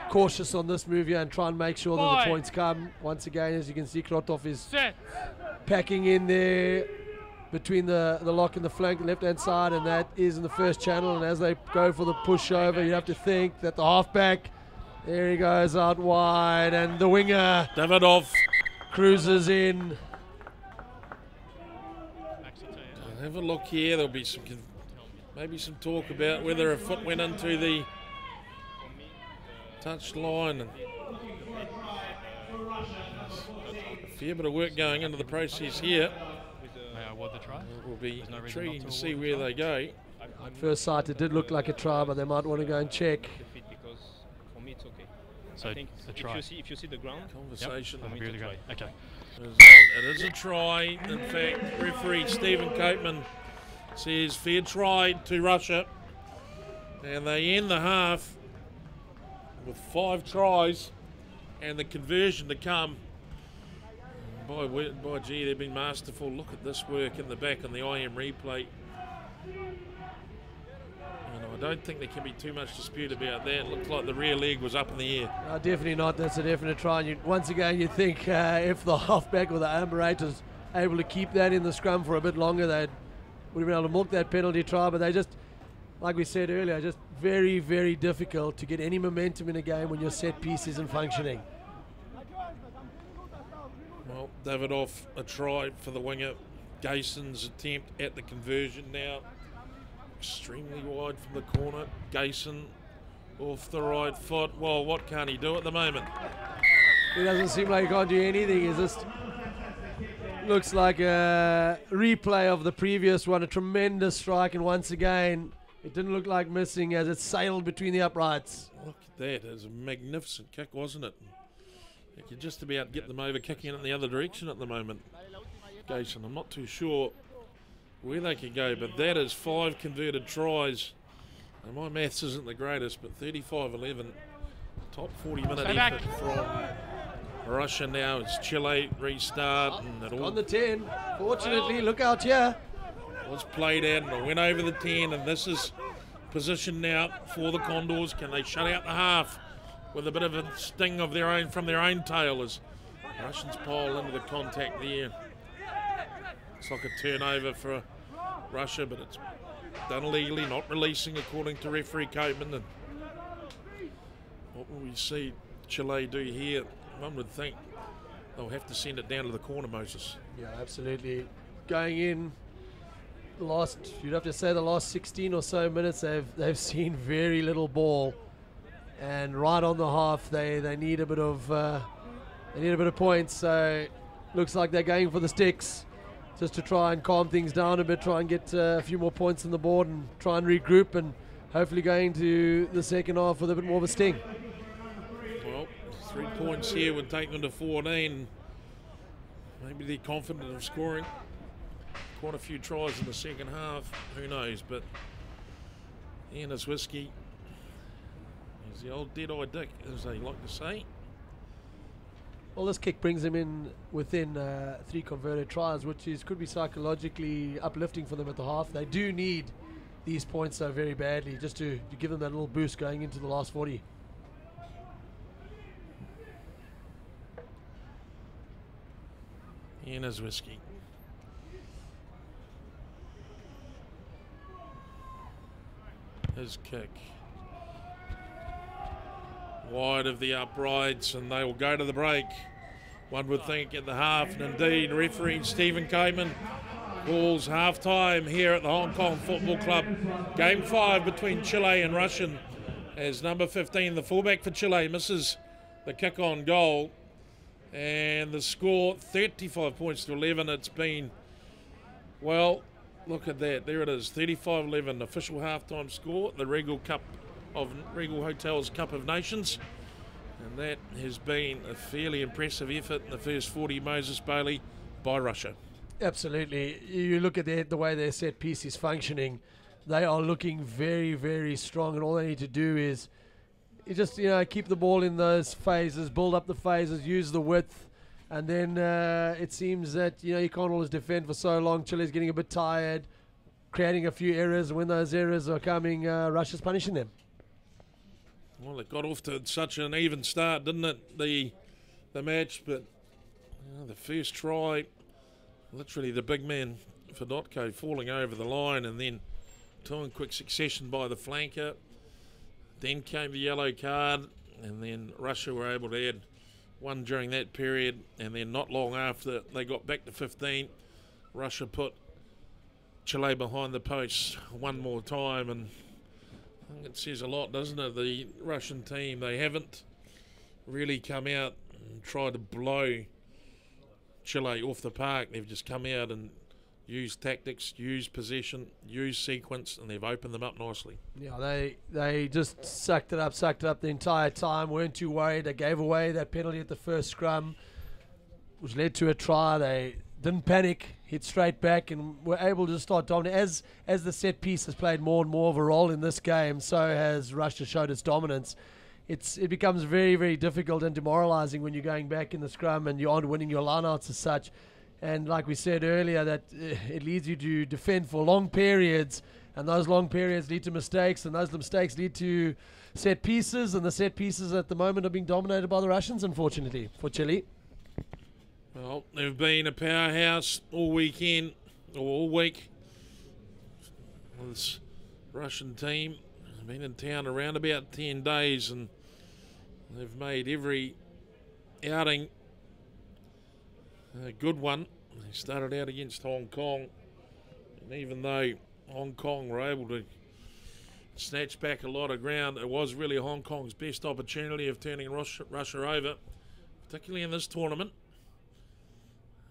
cautious on this move here and try and make sure that the Five. points come. Once again, as you can see, Krotov is Set. packing in there between the lock and the flank, left-hand side, and that is in the first channel. And as they go for the pushover, you have to think that the halfback, there he goes out wide, and the winger Davidov. cruises in. Have a look here. There'll be maybe some talk about whether a foot went into the touch line. And a fair bit of work going into the process here. May I award the try? It will be no reason intriguing not to to see award where the they go. At first sight, it did look like a try, but they might want to go and check. Because for me it's okay. So I think a try. if you see the ground, Conversation. I'm agree with you. Okay. It is a try. In fact, referee Stephen Copeman says fair try to Russia. And they end the half with 5 tries and the conversion to come. By gee, they've been masterful. Look at this work in the back on the IM replay. And I don't think there can be too much dispute about that. It looked like the rear leg was up in the air. Definitely not. That's a definite try. And once again, you'd think if the halfback or the Amberator's able to keep that in the scrum for a bit longer, they would have been able to milk that penalty try. But they just, like we said earlier, just very, very difficult to get any momentum in a game when your set piece isn't functioning. Well, Davidoff, a try for the winger. Gayson's attempt at the conversion now. Extremely wide from the corner. Gayson off the right foot. Well, what can't he do at the moment? He doesn't seem like he can't do anything. It just looks like a replay of the previous one. A tremendous strike, and once again, it didn't look like missing as it sailed between the uprights. Look at that. It was a magnificent kick, wasn't it? You could just about get them over kicking it in the other direction at the moment. Gayson, I'm not too sure where they can go, but that is 5 converted tries. And my maths isn't the greatest, but 35-11, top 40-minute effort from Russia now. It's Chile restart, and it all On the 10. Fortunately, look out here. was played out, and it went over the 10, and this is position now for the Condors. Can they shut out the half with a bit of a sting of their own from their own tail as Russians pile into the contact there? It's like a turnover for Russia, but it's done illegally, not releasing according to referee Copeman. And what will we see Chile do here? One would think they'll have to send it down to the corner, Moses. Yeah, absolutely. Going in, you'd have to say the last 16 or so minutes, they've seen very little ball, and right on the half, they need a bit of points. So looks like they're going for the sticks, just to try and calm things down a bit, try and get a few more points on the board, and try and regroup, and hopefully going to the second half with a bit more of a sting. Well, 3 points here would take them to 14. Maybe they're confident of scoring quite a few tries in the second half. Who knows? But Ian is whiskey. He's the old dead-eyed dick, as they like to say. Well, this kick brings them in within 3 converted tries, which could be psychologically uplifting for them at the half. They do need these points so very badly, just to give them that little boost going into the last 40. Ian is whiskey. His kick. wide of the uprights, and they will go to the break. One would think at the half, and indeed referee Stephen Kamen calls half-time here at the Hong Kong Football Club. Game 5 between Chile and Russian, as number 15, the fullback for Chile, misses the kick on goal. And the score, 35 points to 11. It's been, well, look at that. There it is, 35-11, official halftime score, the Regal Hotels Cup of Nations. And that has been a fairly impressive effort in the first 40, Moses Bailey, by Russia. Absolutely. You look at the way their set piece is functioning. They are looking very, very strong, and all they need to do is just, keep the ball in those phases, build up the phases, use the width, and then it seems that, you can't always defend for so long. Chile's getting a bit tired, creating a few errors, and when those errors are coming, Russia's punishing them. Well, it got off to such an even start, didn't it, the match, but the first try, literally the big man, Fedotko, falling over the line, and then two in quick succession by the flanker. Then came the yellow card, and then Russia were able to add one during that period, and then not long after they got back to 15, Russia put Chile behind the posts one more time, and I think it says a lot, doesn't it? The Russian team, they haven't really come out and tried to blow Chile off the park. They've just come out and used tactics, used possession, used sequence, and they've opened them up nicely. Yeah, they just sucked it up the entire time, weren't too worried. They gave away that penalty at the first scrum, which led to a try. They didn't panic, hit straight back, and were able to start dominating. As the set piece has played more and more of a role in this game, so has Russia showed its dominance. It becomes very, very difficult and demoralising when you're going back in the scrum and you aren't winning your lineouts as such. And like we said earlier, that it leads you to defend for long periods, and those long periods lead to mistakes, and those mistakes lead to set pieces, and the set pieces at the moment are being dominated by the Russians, unfortunately, for Chile. Well, they've been a powerhouse all weekend, or all week. This Russian team has been in town around about 10 days, and they've made every outing a good one. They started out against Hong Kong, and even though Hong Kong were able to snatch back a lot of ground, it was really Hong Kong's best opportunity of turning Russia over, particularly in this tournament.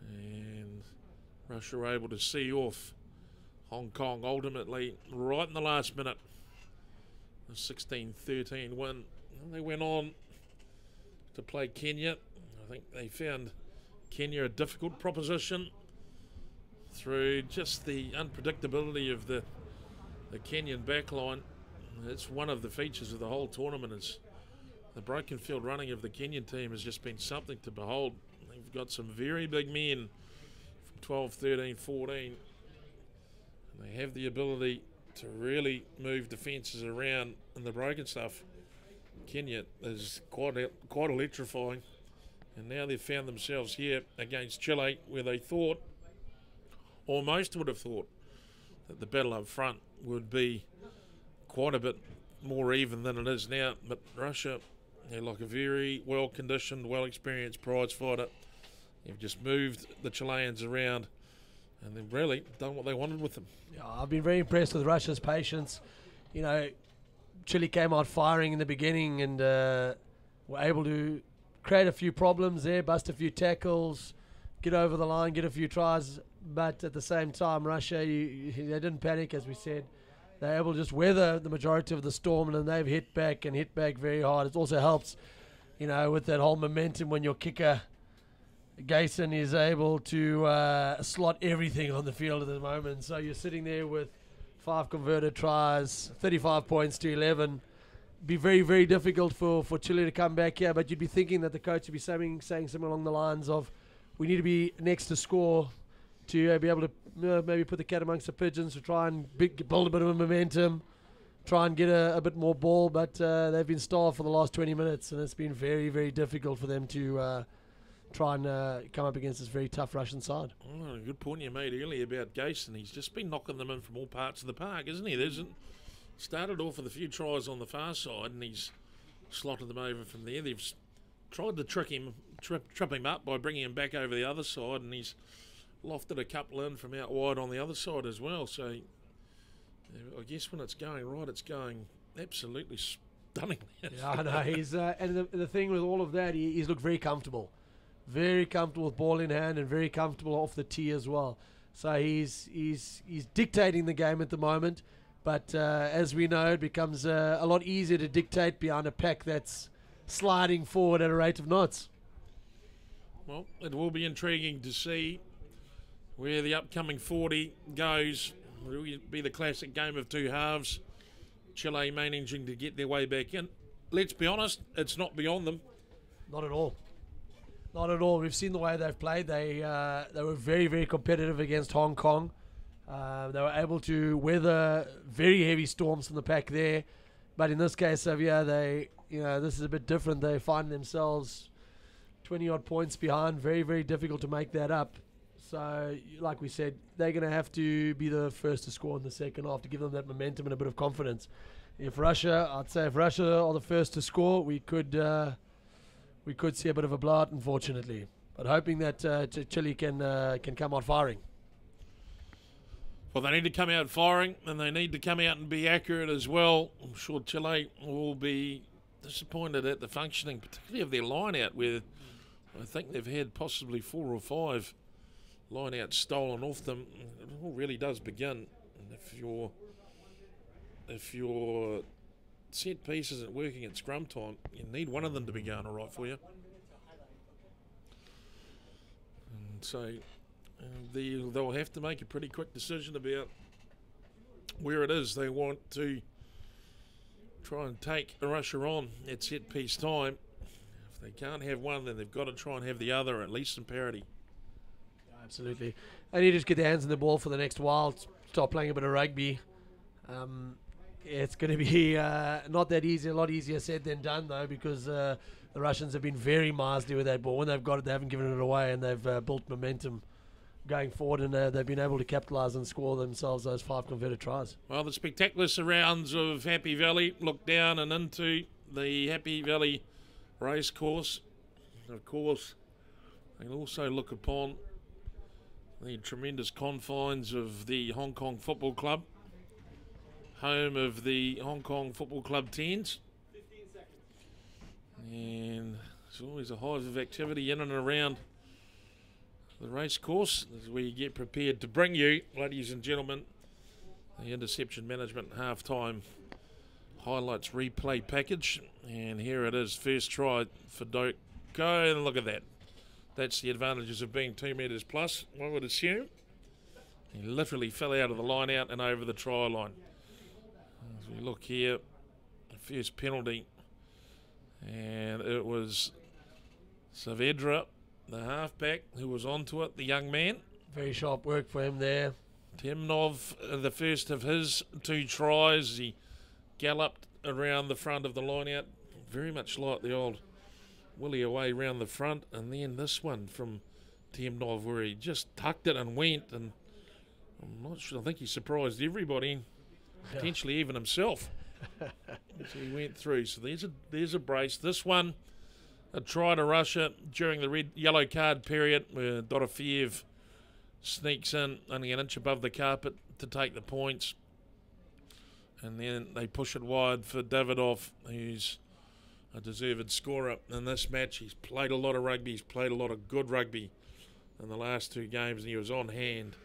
And Russia were able to see off Hong Kong ultimately right in the last minute. A 16-13 win. And they went on to play Kenya. I think they found Kenya a difficult proposition through just the unpredictability of the Kenyan backline. It's one of the features of the whole tournament, is the broken field running of the Kenyan team has just been something to behold. They've got some very big men from 12, 13, 14. And they have the ability to really move defences around in the broken stuff. Kenya is quite electrifying. And now they've found themselves here against Chile, where they thought, or most would have thought, that the battle up front would be quite a bit more even than it is now. But Russia, they're like a very well-conditioned, well-experienced prize fighter. They've just moved the Chileans around, and they've really done what they wanted with them. Yeah, I've been very impressed with Russia's patience. Chile came out firing in the beginning and were able to create a few problems there, bust a few tackles, get over the line, get a few tries. But at the same time, Russia, they didn't panic, as we said. They were able to just weather the majority of the storm, and they've hit back very hard. It also helps, with that whole momentum when your kicker, Gayson, is able to slot everything on the field at the moment. So you're sitting there with 5 converted tries, 35 points to 11. Be very, very difficult for Chile to come back here, but you'd be thinking that the coach would be saying something along the lines of, we need to be next to score to be able to maybe put the cat amongst the pigeons, to try and build a bit of a momentum, try and get a bit more ball. But they've been starved for the last 20 minutes, and it's been very, very difficult for them to try and come up against this very tough Russian side. Oh, good point you made earlier about Gayson. He's just been knocking them in from all parts of the park, isn't he? Started off with a few tries on the far side, and he's slotted them over from there. They've tried to trip him up by bringing him back over the other side, and he's lofted a couple in from out wide on the other side as well. So I guess when it's going right, it's going absolutely stunningly. Yeah, I know. He's and the thing with all of that, he's looked very comfortable with ball in hand, and very comfortable off the tee as well. So he's dictating the game at the moment. But as we know, it becomes a lot easier to dictate behind a pack that's sliding forward at a rate of knots. Well, it will be intriguing to see where the upcoming 40 goes. It will be the classic game of two halves. Chile managing to get their way back in. Let's be honest, it's not beyond them. Not at all. Not at all. We've seen the way they've played. They were very, very competitive against Hong Kong. They were able to weather very heavy storms from the pack there. But in this case, Xavier, this is a bit different. They find themselves 20-odd points behind. Very, very difficult to make that up. So, like we said, they're going to have to be the first to score in the second half to give them that momentum and a bit of confidence. If Russia are the first to score, we could see a bit of a blowout, unfortunately. But hoping that Chile can come out firing. Well, they need to come out firing, and they need to come out and be accurate as well. I'm sure Chile will be disappointed at the functioning, particularly of their line-out, where I think they've had possibly 4 or 5 line-outs stolen off them. It all really does begin. And if your set piece isn't working at scrum time, you need one of them to be going all right for you. And so they'll have to make a pretty quick decision about where it is they want to try and take Russia on at set piece time. If they can't have one, then they've got to try and have the other, at least in parity. Absolutely. And you just get their hands on the ball for the next while, start playing a bit of rugby. It's going to be not that easy, a lot easier said than done, though, because the Russians have been very miserly with that ball. When they've got it, they haven't given it away, and they've built momentum going forward, and they've been able to capitalise and score themselves those 5 converted tries. Well, the spectacular surrounds of Happy Valley look down and into the Happy Valley race course. Of course, they can also look upon the tremendous confines of the Hong Kong Football Club, home of the Hong Kong Football Club 10s. And there's always a hive of activity in and around the race course as we get prepared to bring you, ladies and gentlemen, the interception management half-time highlights replay package. And here it is, first try for Doko, and look at that. That's the advantages of being 2 metres plus, I would assume. He literally fell out of the line out and over the try line. As we look here, the first penalty, and it was Saavedra, the halfback, who was onto it, the young man. Very sharp work for him there. Temnov, the first of his 2 tries, he galloped around the front of the line out, very much like the old Willie away round the front. And then this one from Temnov, where he just tucked it and went, and I'm not sure, I think he surprised everybody, potentially even himself. So he went through. So there's a brace. This one, a try to Russia during the yellow card period, where Dorofeev sneaks in only an inch above the carpet to take the points. And then they push it wide for Davidov, who's a deserved scorer in this match. He's played a lot of rugby. He's played a lot of good rugby in the last 2 games, and he was on hand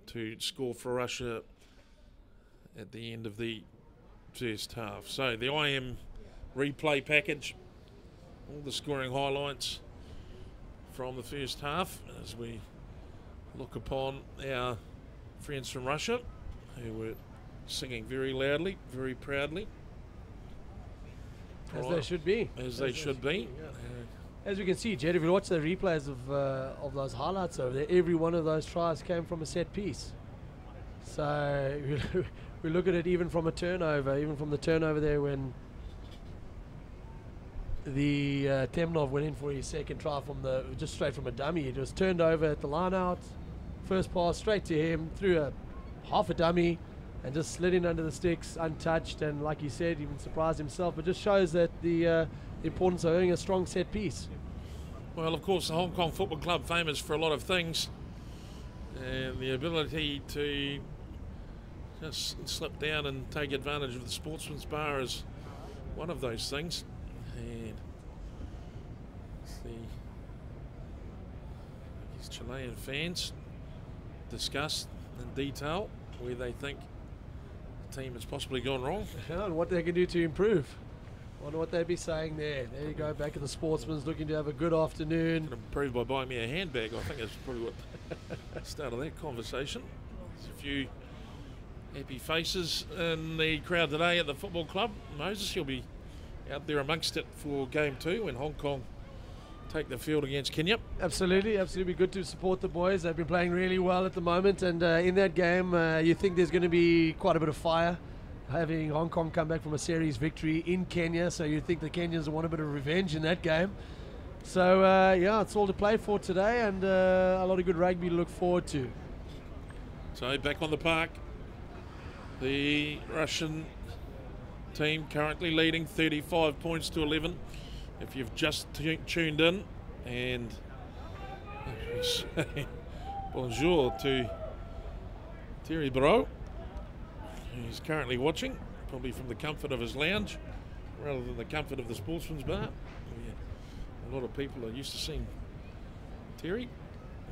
to score for Russia at the end of the first half. So the IM replay package, all the scoring highlights from the first half as we look upon our friends from Russia, who were singing very loudly, very proudly. As they should be. As they should be. Yeah. As we can see, Jed, if you watch the replays of those highlights over there, every one of those tries came from a set piece. So we look at it even from a turnover, even from the turnover there when the Temnov went in for his second try from just straight from a dummy. It was turned over at the line out, first pass straight to him, through half a dummy, and just slid in under the sticks untouched, and like he said, even surprised himself. But just shows that the importance of having a strong set piece. Well, of course, the Hong Kong Football Club famous for a lot of things, and the ability to just slip down and take advantage of the sportsman's bar is one of those things. And these Chilean fans discuss in detail where they think the team has possibly gone wrong. Yeah, and what they can do to improve. Wonder what they'd be saying there. There you go, back at the sportsman's, looking to have a good afternoon. Improve by buying me a handbag. I think that's probably what started that conversation. There's a few happy faces in the crowd today at the football club. Moses, he'll be out there amongst it for game 2 when Hong Kong take the field against Kenya. Absolutely, absolutely good to support the boys. They've been playing really well at the moment, and in that game, you think there's going to be quite a bit of fire, having Hong Kong come back from a series victory in Kenya, so you think the Kenyans want a bit of revenge in that game. So yeah, it's all to play for today, and a lot of good rugby to look forward to. So back on the park, the Russian team currently leading 35 points to 11. If you've just tuned in, and we say bonjour to Thierry Barreau, who's currently watching, probably from the comfort of his lounge rather than the comfort of the sportsman's bar. A lot of people are used to seeing Terry,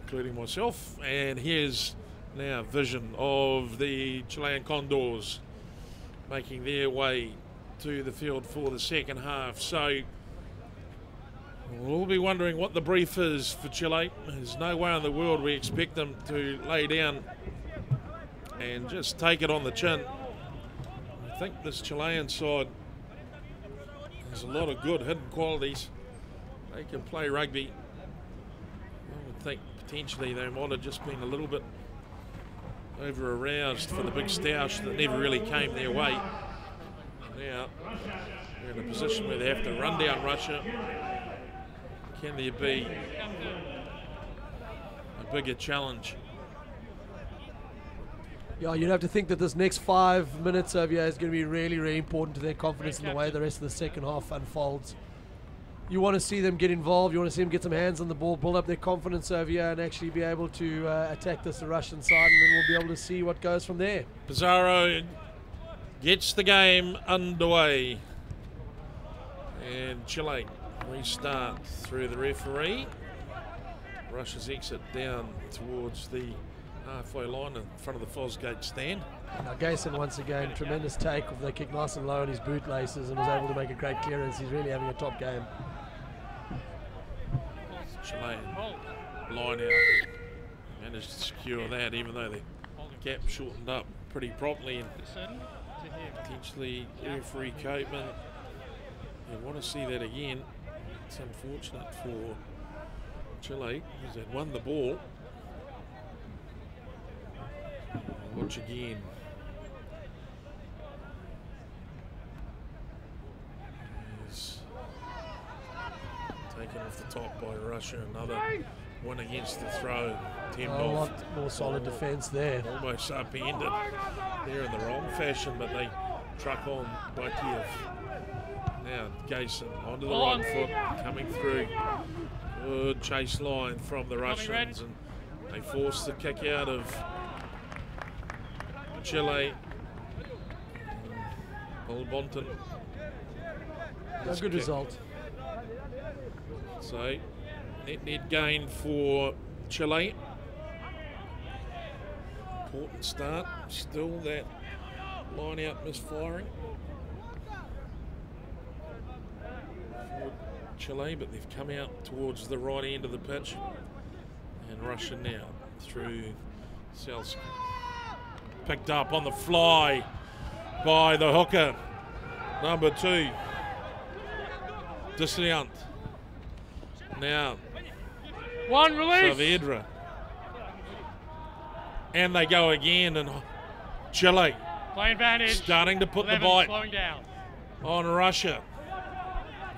including myself, and here's now a vision of the Chilean Condors making their way to the field for the second half. So we'll all be wondering what the brief is for Chile. There's no way in the world we expect them to lay down and just take it on the chin. I think this Chilean side has a lot of good hidden qualities. They can play rugby. I would think potentially they might have just been a little bit over-aroused for the big stoush that never really came their way. Now they're in a position where they have to run down Russia. Can there be a bigger challenge? Yeah, you'd have to think that this next 5 minutes over here is going to be really, really important to their confidence in the way the rest of the second half unfolds. You want to see them get involved, you want to see them get some hands on the ball, build up their confidence over here and actually be able to attack this Russian side, and then we'll be able to see what goes from there. Pizarro gets the game underway. And Chile restart through the referee. Russia's exit down towards the halfway line in front of the Fosgate stand. Now Gayson once again, tremendous take of the kick nice and low on his bootlaces and was able to make a great clearance. He's really having a top game. Chilean line out, managed to secure that even though the gap shortened up pretty promptly, and potentially referee Copeman. You want to see that again. It's unfortunate for Chile because they'd won the ball. Watch again. He's taken off the top by Russia. Another one against the throw. A lot more solid defence there. Almost upended. They're in the wrong fashion, but they truck on Batiev. Now Gayson onto the right foot, coming through. Good chase line from the Russians, and they force the kick out of Chile. Paul Bonton. A good result. So net gain for Chile. Important start. Still that line out misfiring for Chile, but they've come out towards the right end of the pitch. And Russia now through Selski. Picked up on the fly by the hooker, number 2, Disliant. Now, one release. Saavedra. And they go again, and Chile Play advantage. starting to put 11, the bite slowing down. on Russia.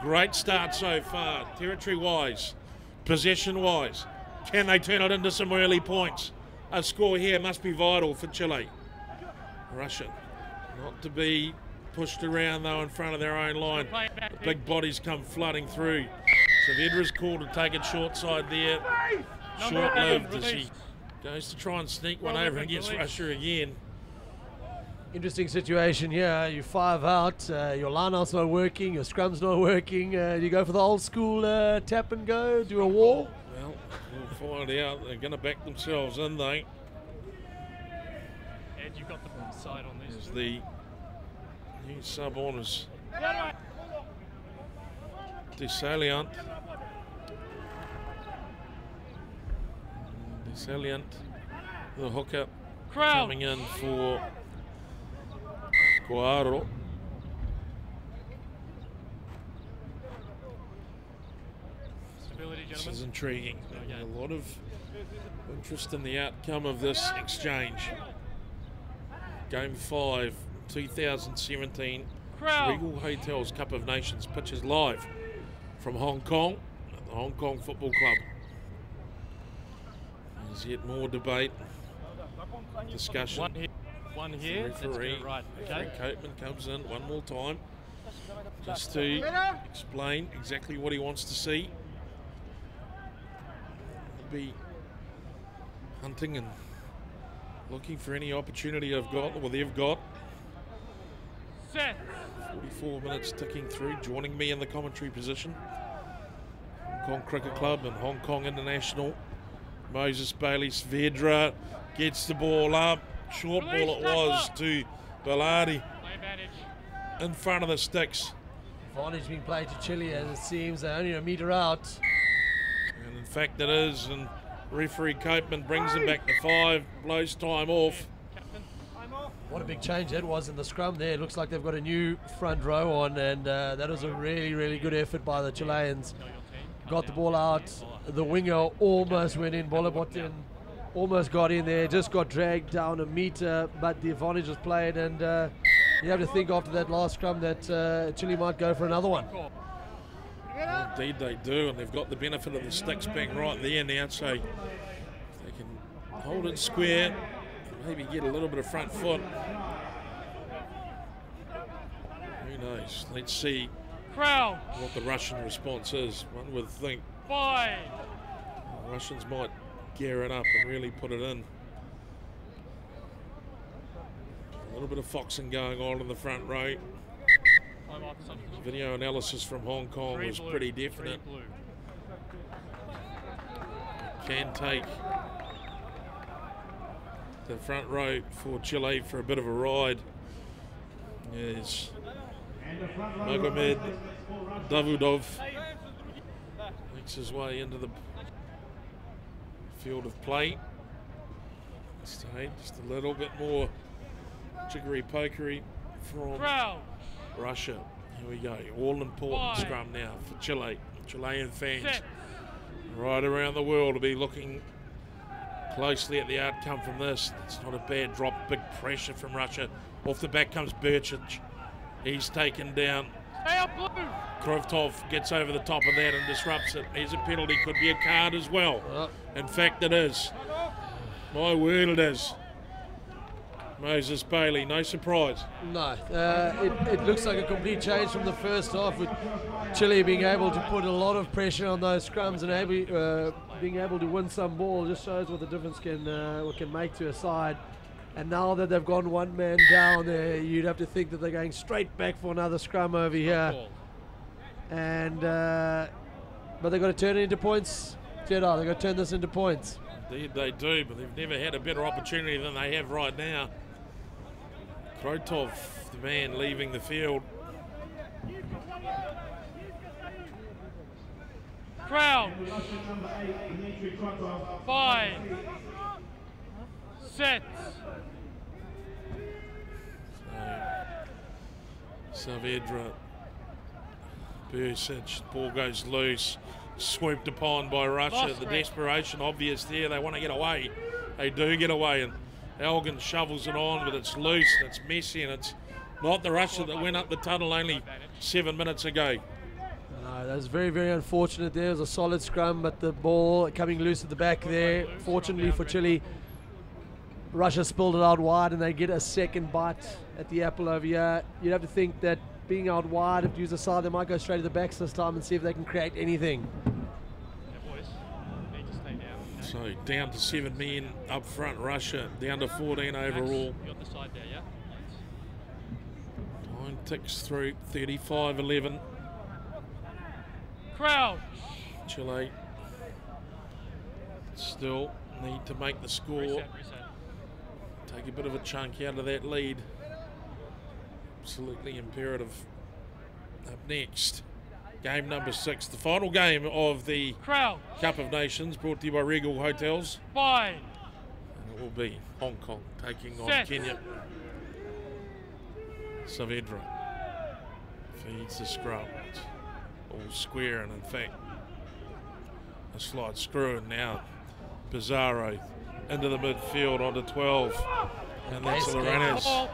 Great start so far, territory-wise, possession-wise. Can they turn it into some early points? A score here must be vital for Chile. Russia not to be pushed around though in front of their own line. The big bodies come flooding through. Saavedra's call to take it short side there. Short-lived as he goes to try and sneak one over and gets Russia again. Interesting situation here. You 5 out, your line-out's not working, your scrum's not working. You go for the old school tap and go, do a wall? Well, we'll find out. They're going to back themselves in, though. Ed, you've got the side on this. As the new sub-honours. Desalient. The hooker coming in for Guaro. This is intriguing. A lot of interest in the outcome of this exchange. Game 5, 2017 Regal Hotels Cup of Nations pitches live from Hong Kong at the Hong Kong Football Club. There's yet more debate, discussion. One here. Referee, Right. Referee Copeman comes in one more time just to explain exactly what he wants to see. He'll be hunting and looking for any opportunity they've got. Set. 44 minutes ticking through. Joining me in the commentary position, Hong Kong Cricket Club and Hong Kong International, Moses Bailey. Saavedra gets the ball up. Short ball it was to Bellardi in front of the sticks. Advantage being played to Chile as it seems. They're only a metre out. And in fact it is, and referee Copeman brings him back to 5, blows time off. What a big change that was in the scrum there. It looks like they've got a new front row on, and that was a really, really good effort by the Chileans. Got the ball out. The winger almost went in. Bolabotin almost got in there, just got dragged down a metre, but the advantage was played, and you have to think after that last scrum that Chile might go for another one. Well, indeed they do, and they've got the benefit of the sticks being right there now, so if they can hold it square, maybe get a little bit of front foot. Who knows? Let's see what the Russian response is. One would think the Russians might gear it up and really put it in. A little bit of foxing going on in the front row. Video analysis from Hong Kong was pretty definite. Can take the front row for Chile for a bit of a ride. Yes, Magomed Davudov makes his way into the field of play. Just a little bit more jiggery pokery from Russia. Here we go. All important scrum now for Chile. Chilean fans right around the world will be looking closely at the outcome from this. It's not a bad drop. Big pressure from Russia. Off the back comes Birchich. He's taken down. Krovtov gets over the top of that and disrupts it. Here's a penalty. Could be a card as well. In fact, it is. My word, it is. Moses Bailey, no surprise. No, it looks like a complete change from the first half, with Chile being able to put a lot of pressure on those scrums and being able to win some ball. Just shows what the difference can make to a side. And now that they've gone one man down there, you'd have to think that they're going straight back for another scrum over here. And but they've got to turn it into points. Jeddah, they've got to turn this into points. Indeed they do, but they've never had a better opportunity than they have right now. Krotov, the man leaving the field. Crowd. 5. Set. Saavedra, Bursic, ball goes loose, swooped upon by Russia. The desperation obvious there. They want to get away. They do get away, and Elgin shovels it on, but it's loose, and it's messy, and it's not the Russia that went up the tunnel only 7 minutes ago. No, that was very, very unfortunate. There was a solid scrum, but the ball coming loose at the back there. Fortunately for Chile, Russia spilled it out wide and they get a second bite at the apple over here. You'd have to think that being out wide, if you use a side, they might go straight to the backs this time and see if they can create anything. So down to 7 men up front, Russia down to 14 overall. You got the side there, yeah? Time ticks through, 35-11. Crowd. Chile still need to make the score. Reset. Take a bit of a chunk out of that lead. Absolutely imperative. Up next, game number 6, the final game of the Crowd. Cup of Nations, brought to you by Regal Hotels. 5. And it will be Hong Kong taking on Set. Kenya. Saavedra feeds the scrum. It's all square, and in fact, a slight screw, and now Pizarro into the midfield onto 12. And that's Lorenas.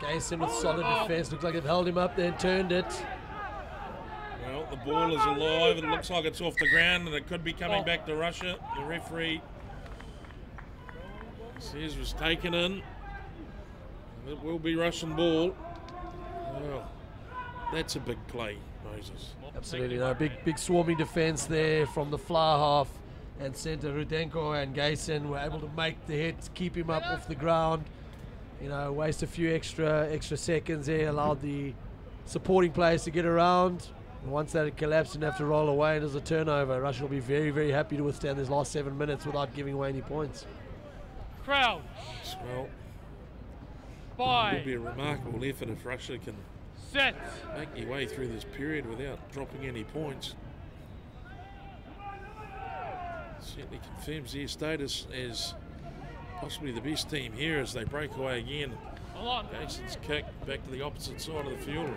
Gayson with solid defence. Looks like they've held him up there and turned it. Well, the ball is alive. It looks like it's off the ground, and it could be coming back to Russia. The referee says it was taken in. It will be Russian ball. Well, that's a big play, Moses. Absolutely, no, big swarming defence there from the fly half and centre. Rudenko and Gayson were able to make the hit, keep him up off the ground. You know, waste a few extra seconds there, allowed the supporting players to get around. And once that had collapsed and have to roll away, and as a turnover, Russia will be very, very happy to withstand these last 7 minutes without giving away any points. Crowd. Well, it 5. will be a remarkable effort if Russia can Set. make their way through this period without dropping any points. Certainly confirms their status as possibly the best team here as they break away again. Hold on. Jason's kick back to the opposite side of the field.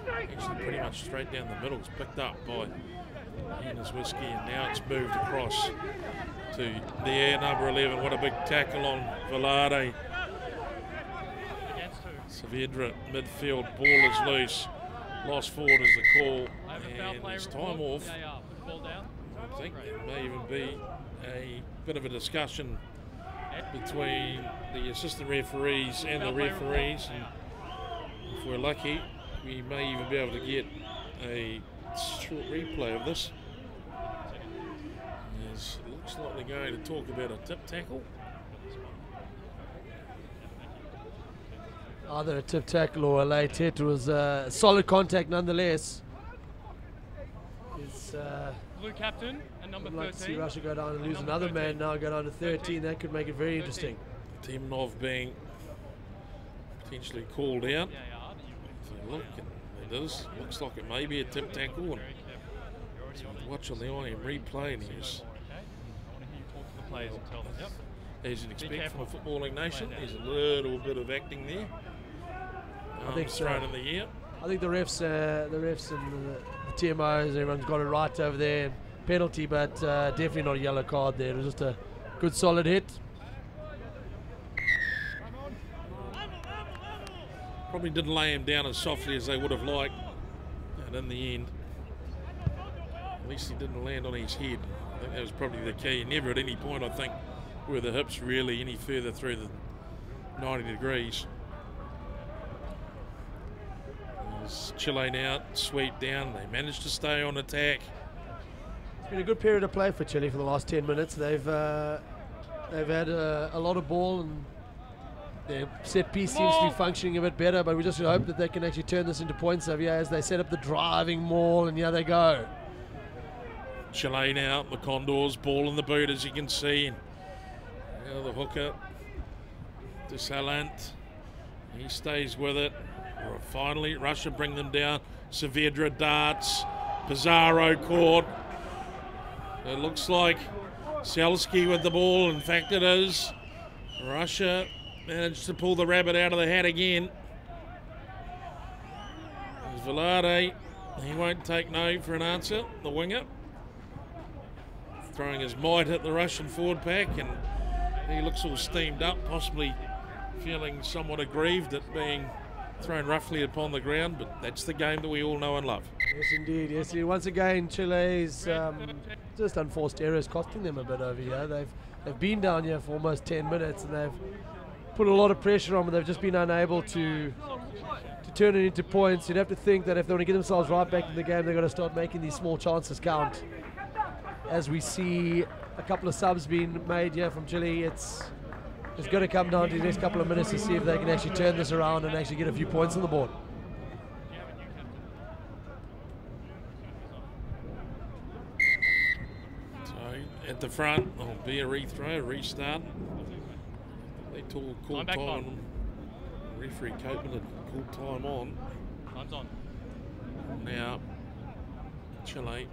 Actually pretty much straight down the middle. It's picked up by Hannah's Whiskey, and now it's moved across to the air number 11. What a big tackle on Velarde. Against 2. Saavedra midfield, ball is loose. Lost forward is the call, Over foul and play it's report. time off. VAR. Put the ball down. I think there may even be a bit of a discussion between the assistant referees and the referees, and if we're lucky we may even be able to get a short replay of this, as it looks like they're going to talk about a tip tackle. Either a tip tackle or a late hit. It was solid contact nonetheless. It's Blue captain and number I'd like to see 13. Russia go down and lose another man now, go down to 13. That could make it very interesting. Timonov being potentially called out. VAR. So look, and it is. Looks like it may be a tip tackle. And so watch on the IM replay, and he's, Okay. I want to hear you talk to the players and tell them. Yep. as you'd expect from careful. a footballing nation, there's a little bit of acting there. I think so. Thrown in the air. I think the refs and the TMOs, everyone's got it right over there. Penalty, but definitely not a yellow card there. It was just a good solid hit. Probably didn't lay him down as softly as they would have liked, and in the end, at least he didn't land on his head. I think that was probably the key. Never at any point, I think, were the hips really any further through the 90 degrees. There's Chile now, sweep down. They managed to stay on attack. It's been a good period of play for Chile for the last 10 minutes. They've had a lot of ball, and their set piece seems to be functioning a bit better, but we just hope that they can actually turn this into points over here as they set up the driving maul, and here they go. Chile now, the Condors, ball in the boot as you can see. And now the hooker, Desalant, he stays with it. Finally, Russia bring them down. Saavedra darts, Pizarro caught. It looks like Selski with the ball. In fact, it is. Russia managed to pull the rabbit out of the hat again. There's Velarde. He won't take no for an answer, the winger. Throwing his might at the Russian forward pack, and he looks all steamed up, possibly feeling somewhat aggrieved at being thrown roughly upon the ground, but that's the game that we all know and love. Yes, indeed. Yes, indeed. Once again, Chile's just unforced errors costing them a bit over here. They've they've been down here for almost 10 minutes and they've put a lot of pressure on, but they've just been unable to turn it into points. You'd have to think that if they want to get themselves right back in the game, they've got to start making these small chances count. As we see a couple of subs being made here from Chile, it's going to come down to the next couple of minutes to see if they can actually turn this around and actually get a few points on the board. So at the front, there'll be a rethrow, restart. They call time on. Referee Copeland had called time on. Time's on. Now, Chile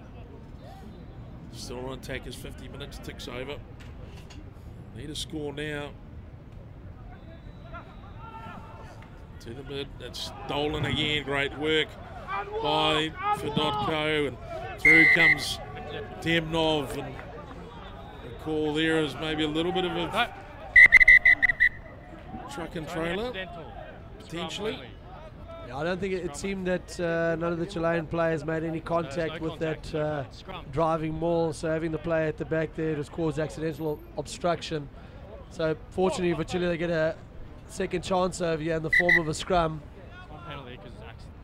still on attack as 50 minutes ticks over. Need a score now. To the mid, it's stolen again. Great work by Fedotko, and through comes Temnov, and the call there is maybe a little bit of a truck and trailer, potentially. Yeah, I don't think it seemed that none of the Chilean players made any contact with that driving maul, so having the player at the back there just caused accidental obstruction. So fortunately for Chile, they get a second chance over here in the form of a scrum. One penalty because it's accident.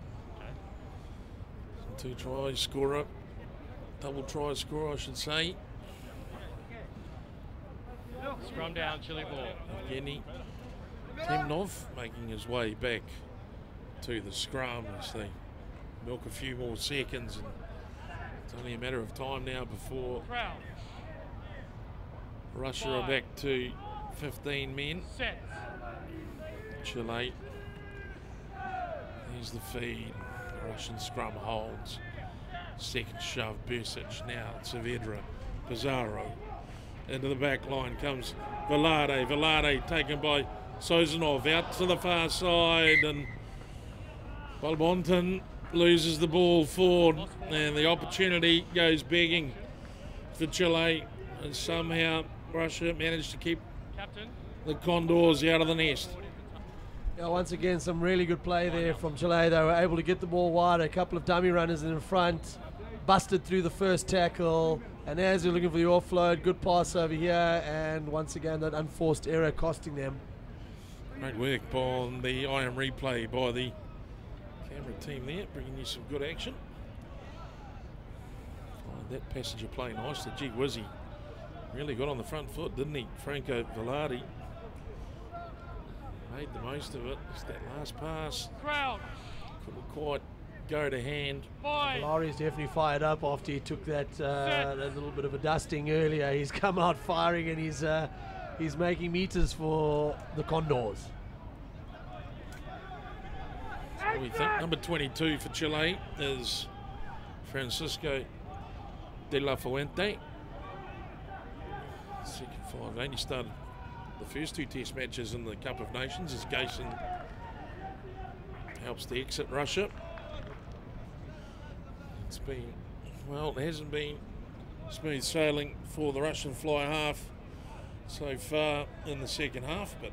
Okay. 2 try scorer, double try scorer, I should say. Scrum down, Chile ball. Evgeny Temnov making his way back to the scrum as they milk a few more seconds, and it's only a matter of time now before Russia are back to 15 men. Set. Chile, here's the feed. The Russian scrum holds. Second shove, Bursic. Now Saavedra, Pizarro. Into the back line comes Velarde. Velarde taken by Sozanov out to the far side, and Balbonton loses the ball forward, and the opportunity goes begging for Chile, and somehow Russia managed to keep the Condors out of the nest. Yeah, once again, some really good play there from Chile. They were able to get the ball wide, a couple of dummy runners in front, busted through the first tackle, and as they're looking for the offload, good pass over here, and once again that unforced error costing them. Great work on the IM replay by the camera team there, bringing you some good action. Find that passenger play nicely. Gee whiz, he really got on the front foot, didn't he? Franco Velarde made the most of it. Just that last pass couldn't quite go to hand. Velarde's definitely fired up after he took that little bit of a dusting earlier. He's come out firing, and he's making meters for the Condors. So we think number 22 for Chile is Francisco de la Fuente. Second five, only started the first 2 test matches in the Cup of Nations as Gayson helps to exit Russia. It's been, well, it hasn't been smooth sailing for the Russian fly half so far in the second half, but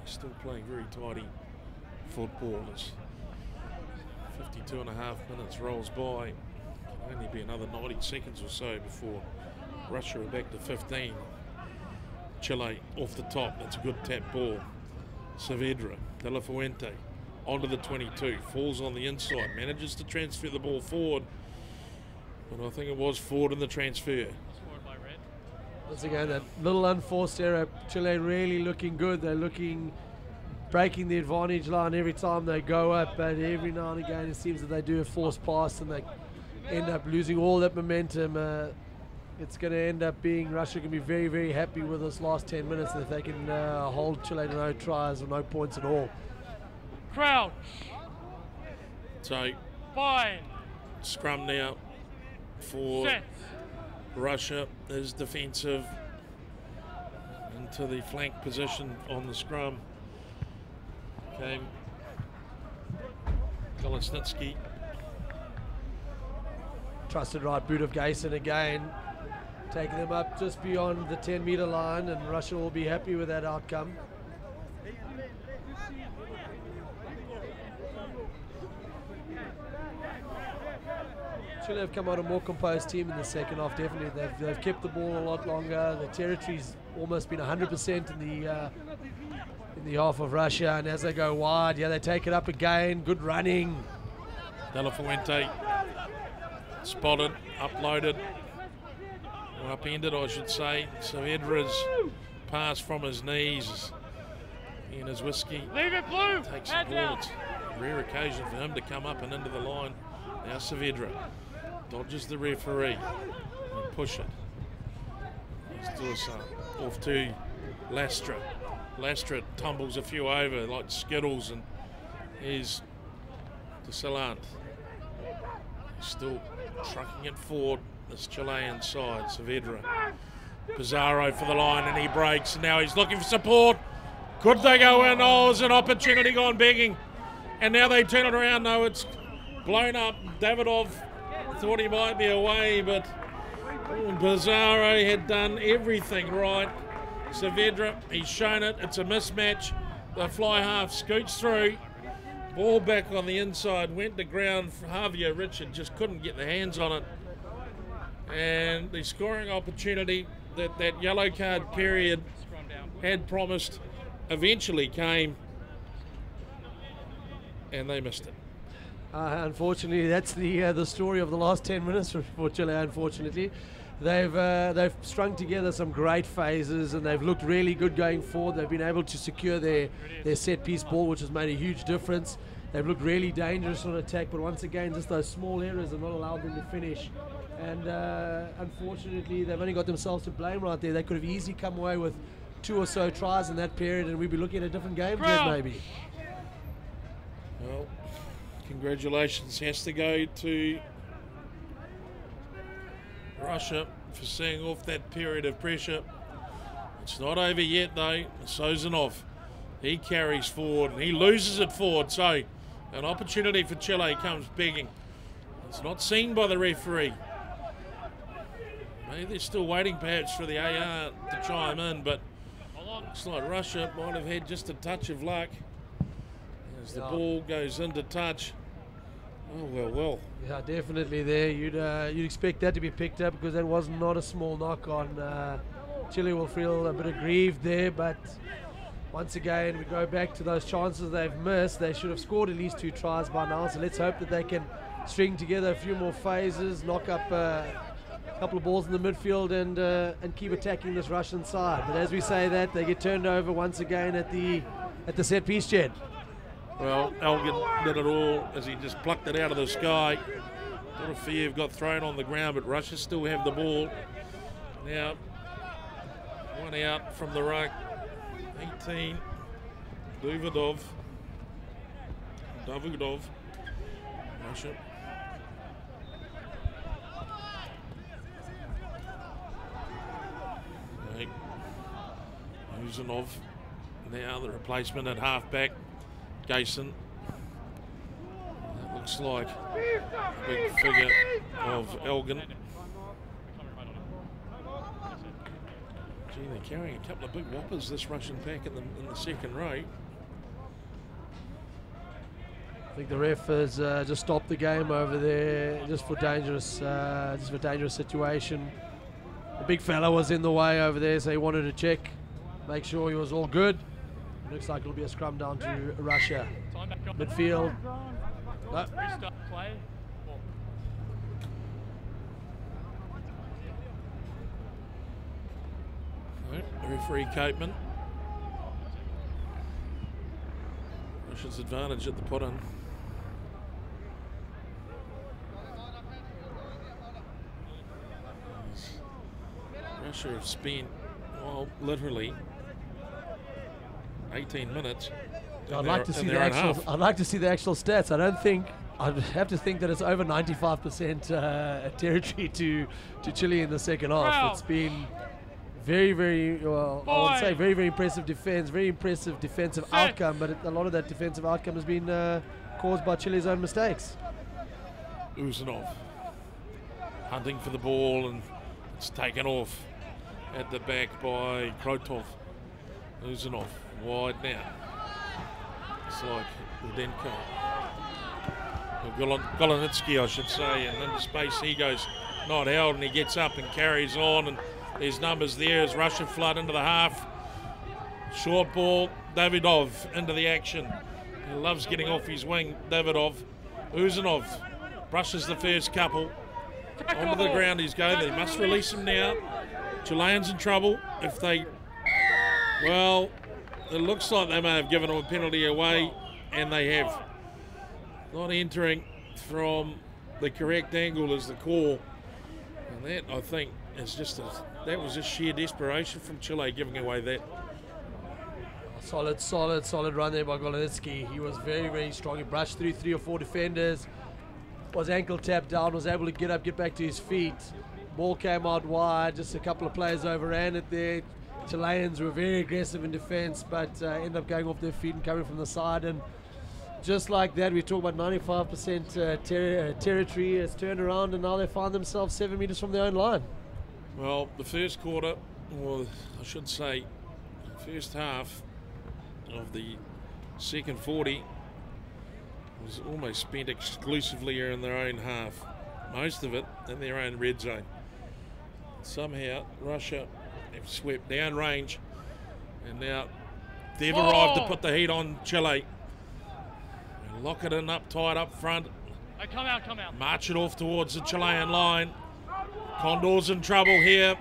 still playing very tidy football as 52 and a half minutes rolls by. Can only be another 90 seconds or so before Russia are back to 15. Chile off the top, that's a good tap ball. Saavedra, De La Fuente onto the 22, falls on the inside, manages to transfer the ball forward, but I think it was forward in the transfer. Once again, that little unforced error. Chile really looking good. They're breaking the advantage line every time they go up, but every now and again it seems that they do a forced pass and they end up losing all that momentum. It's going to end up being Russia can be very, very happy with this last 10 minutes if they can hold Chile to no tries or no points at all. Crowd. So, Fine. scrum now for Set. Russia is defensive into the flank position on the scrum. Came Kolesnitsky. Trusted right boot of Gayson again, taking them up just beyond the 10-meter line, and Russia will be happy with that outcome. Chile have come out a more composed team in the second half, definitely. They've kept the ball a lot longer. The territory's almost been 100% in the half of Russia, and as they go wide, yeah, they take it up again. Good running. De La Fuente spotted, uploaded, or upended, I should say. Saavedra's pass from his knees in his whiskey. Leave it, Blue! Takes the Hands ball. out! It's a rare occasion for him to come up and into the line. Now Saavedra dodges the referee and push it. He's Duasan off to Lastra. Lastra tumbles a few over like Skittles, and here's to Salant. He's still trucking it forward, this Chilean side. Saavedra. Pizarro for the line, and he breaks. And now he's looking for support. Could they go in? Oh, there's an opportunity gone begging. And now they turn it around. No, it's blown up. Davidov thought he might be away, but Pizarro had done everything right. Saavedra, he's shown it. It's a mismatch. The fly half scoots through. Ball back on the inside. Went to ground. Javier Richard just couldn't get the hands on it. And the scoring opportunity that yellow card period had promised eventually came, and they missed it. Unfortunately, that's the story of the last 10 minutes for Chile. Unfortunately, they've strung together some great phases, and they've looked really good going forward. They've been able to secure their set piece ball, which has made a huge difference. They've looked really dangerous on attack, but once again, just those small errors have not allowed them to finish. And unfortunately, they've only got themselves to blame right there. They could have easily come away with 2 or so tries in that period, and we'd be looking at a different game, maybe. Well, congratulations has to go to Russia for seeing off that period of pressure. It's not over yet, though. Sozanov, he carries forward, and he loses it forward. So an opportunity for Chile comes begging. It's not seen by the referee. Maybe they're still waiting perhaps for the AR to chime in, but looks like Russia might have had just a touch of luck as the ball goes into touch. Oh, well. Yeah, definitely there. You'd expect that to be picked up, because that was not a small knock on. Chile will feel a bit aggrieved there, but once again, we go back to those chances they've missed. They should have scored at least 2 tries by now, so let's hope that they can string together a few more phases, knock up a couple of balls in the midfield, and keep attacking this Russian side. But as we say that, they get turned over once again at the set piece, Jed. Well, Elgin did it all as he just plucked it out of the sky. Dorofeev got thrown on the ground, but Russia still have the ball. Now, one out from the ruck. 18, Davidov. Russia. Uzanov, now the replacement at halfback. Gayson. That looks like a big figure of Elgin. Gee, they're carrying a couple of big whoppers, this Russian pack in the second row. I think the ref has just stopped the game over there, just for dangerous situation. The big fella was in the way over there, so he wanted to check, make sure he was all good. Looks like it'll be a scrum down to Russia. Midfield. No. Referee Capeman. Russia's advantage at the put-in. Russia have spent, well, literally 18 minutes. I'd like to see the actual stats. I'd have to think that it's over 95% territory to Chile in the second half. It's been very, very, well, I would say very, very impressive defense, very impressive defensive outcome, but a lot of that defensive outcome has been caused by Chile's own mistakes. Uzanov hunting for the ball, and it's taken off at the back by Krotov. Uzanov wide now. It's like Rudenko. Golonitsky, I should say, and into space he goes, not held, and he gets up and carries on, and there's numbers there as Russia flood into the half. Short ball, Davidov into the action. He loves getting off his wing, Davidov. Uzanov brushes the first couple. Onto the ground he's going. They must release him now. Chileans in trouble if they... Well, it looks like they may have given him a penalty away, and they have. Not entering from the correct angle is the call. And that, I think, is just that was just sheer desperation from Chile giving away that. Solid run there by Golonitsky. He was very, very strong. He brushed through 3 or 4 defenders. Was ankle tapped down, was able to get back to his feet. Ball came out wide, just a couple of players overran it there. Chileans were very aggressive in defense, but ended up going off their feet and coming from the side. And just like that, we talk about 95% territory has turned around, and now they find themselves 7 meters from their own line. Well, the first quarter, or I should say, first half of the second 40 was almost spent exclusively in their own half. Most of it in their own red zone. Somehow, Russia have swept down range, and now they've arrived to put the heat on Chile. And lock it in up tight up front. Hey, come out. March it off towards the Chilean line. Condors in trouble here.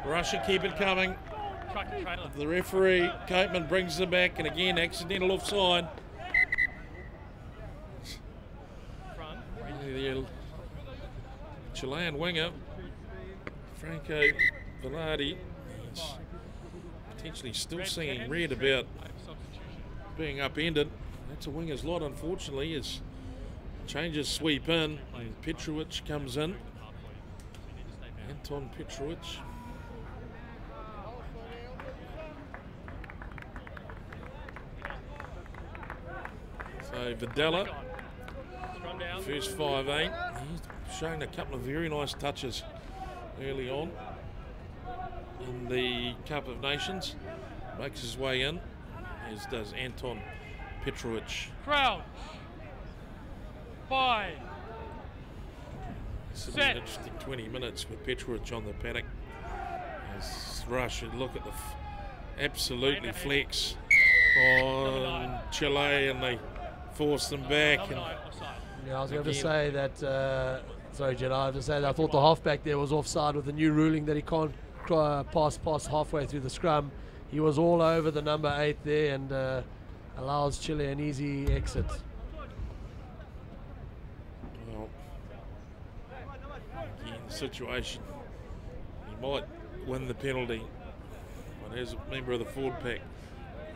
Russia keep it coming. The referee, Copeman, brings them back, and again, accidental offside. The Chilean winger, Franco Velarde, is potentially still singing red about being upended. That's a winger's lot, unfortunately, as changes sweep in, and Petrovic comes in. Anton Petrovic. So Videla, first 5'8", he's shown a couple of very nice touches early on in the Cup of Nations. Makes his way in, as does Anton Petrovic. Crouch. 5. This will be an interesting 20 minutes with Petrovic on the paddock. As Russia look at the absolutely flex on Chile, and they force them back. And yeah, I was going to say that, sorry Jed, I was going to say that I thought the halfback there was offside with the new ruling that he can't pass halfway through the scrum. He was all over the number 8 there, and allows Chile an easy exit. Well, again, the situation, he might win the penalty, but as a member of the forward pack,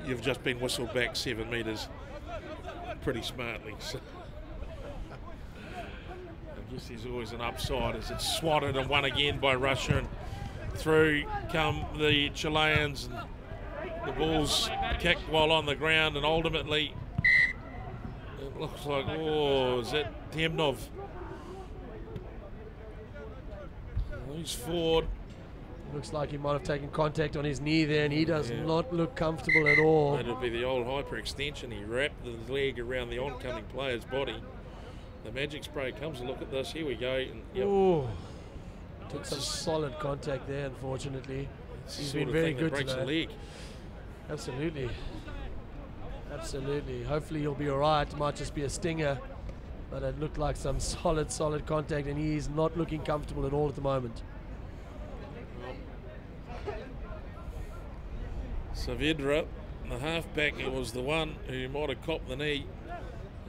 you've just been whistled back 7 metres pretty smartly. So I guess there's always an upside as it's swatted and won again by Russia, and through come the Chileans, and the ball's kicked while on the ground, and ultimately it looks like, oh, is that Temnov? He's forward. Looks like he might have taken contact on his knee there, and he does not look comfortable at all. That would be the old hyperextension. He wrapped the leg around the oncoming player's body. The magic spray comes. Look at this. Here we go. And, Ooh. Took some solid contact there, unfortunately. He's been very good breaks today. a leg. Absolutely. Hopefully he'll be all right. It might just be a stinger, but it looked like some solid contact, and he's not looking comfortable at all at the moment. Saavedra, the halfback, it was the one who might have copped the knee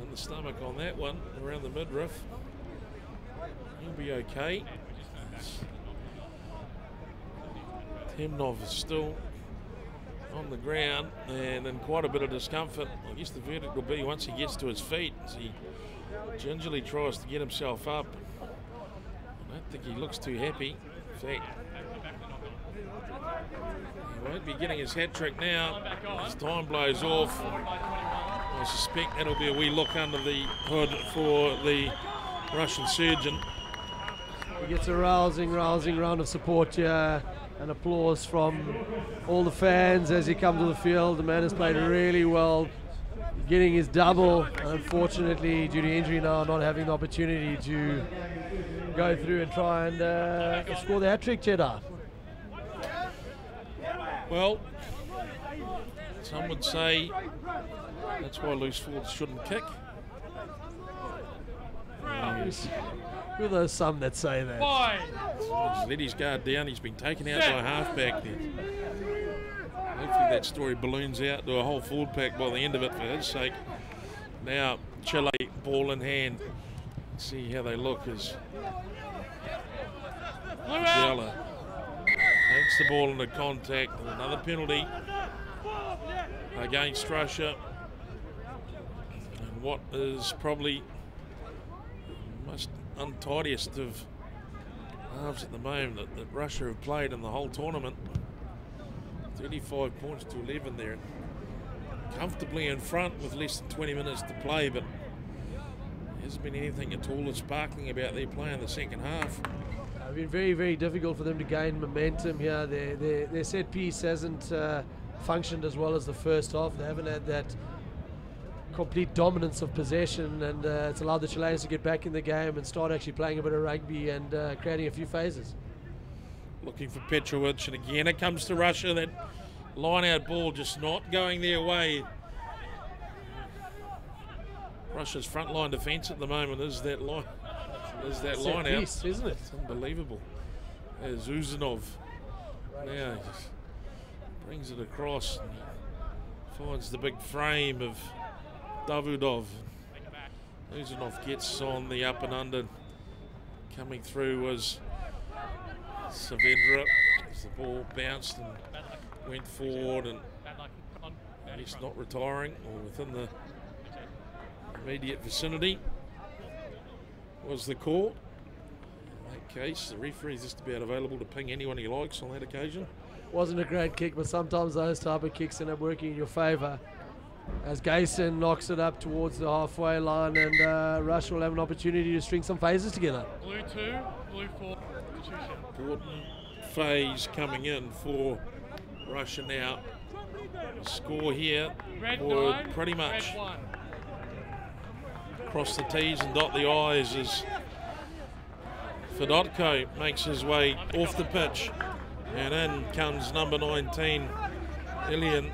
and the stomach on that one around the midriff. He'll be okay. Temnov is still on the ground and in quite a bit of discomfort. I guess the verdict will be once he gets to his feet, as he gingerly tries to get himself up. I don't think he looks too happy. In fact, he won't be getting his hat trick now as time blows off. I suspect that'll be a wee look under the hood for the Russian surgeon. He gets a rousing round of support here, and applause from all the fans as he comes to the field. The man has played really well. getting his double. Unfortunately, due to injury now, not having the opportunity to go through and try and score the hat-trick, Cheddar. Well, some would say that's why loose forwards shouldn't kick. Who are those some that say that? He's let his guard down. He's been taken out by a halfback there. Hopefully that story balloons out to a whole forward pack by the end of it for his sake. Now Chile ball in hand. See how they look as Della takes the ball into contact. Another penalty against Russia. And what is probably most untidiest of halves at the moment that Russia have played in the whole tournament. 35 points to 11 there. Comfortably in front with less than 20 minutes to play, but there hasn't been anything at all that's sparkling about their play in the second half. It's been very, very difficult for them to gain momentum here. Their set piece hasn't functioned as well as the first half. They haven't had that complete dominance of possession, and it's allowed the Chileans to get back in the game and start actually playing a bit of rugby and creating a few phases. Looking for Petrovic, and again it comes to Russia. That line-out ball just not going their way. Russia's front-line defence at the moment is that line. Is that line out? Piece, isn't it? It's unbelievable. There's Uzanov. Now he just brings it across and finds the big frame of Davudov. Uzanov gets on the up and under. Coming through was Saavedra as the ball bounced and went forward, and he's not retiring or within the immediate vicinity was the call. In that case, the referee is just about available to ping anyone he likes on that occasion. Wasn't a great kick, but sometimes those type of kicks end up working in your favour. As Gayson knocks it up towards the halfway line, and Russia will have an opportunity to string some phases together. Blue 2, blue 4. Important phase coming in for Russia now. Score here would pretty much cross the T's and dot the I's as Fedotko makes his way off the pitch, and in comes number 19, Ilian.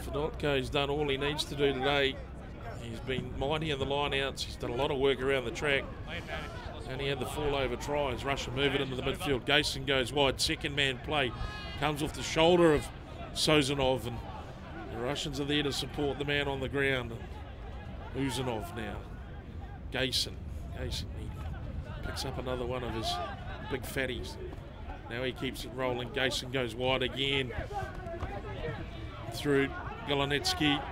Fedotko's done all he needs to do today. He's been mighty in the line-outs. He's done a lot of work around the track. And he had the fall-over try as Russia move it into the midfield. Gayson goes wide. Second man play. Comes off the shoulder of Sozanov. And the Russians are there to support the man on the ground. Uzanov now. Gayson. He picks up another one of his big fatties. Now he keeps it rolling. Gayson goes wide again. Through Golonetsky.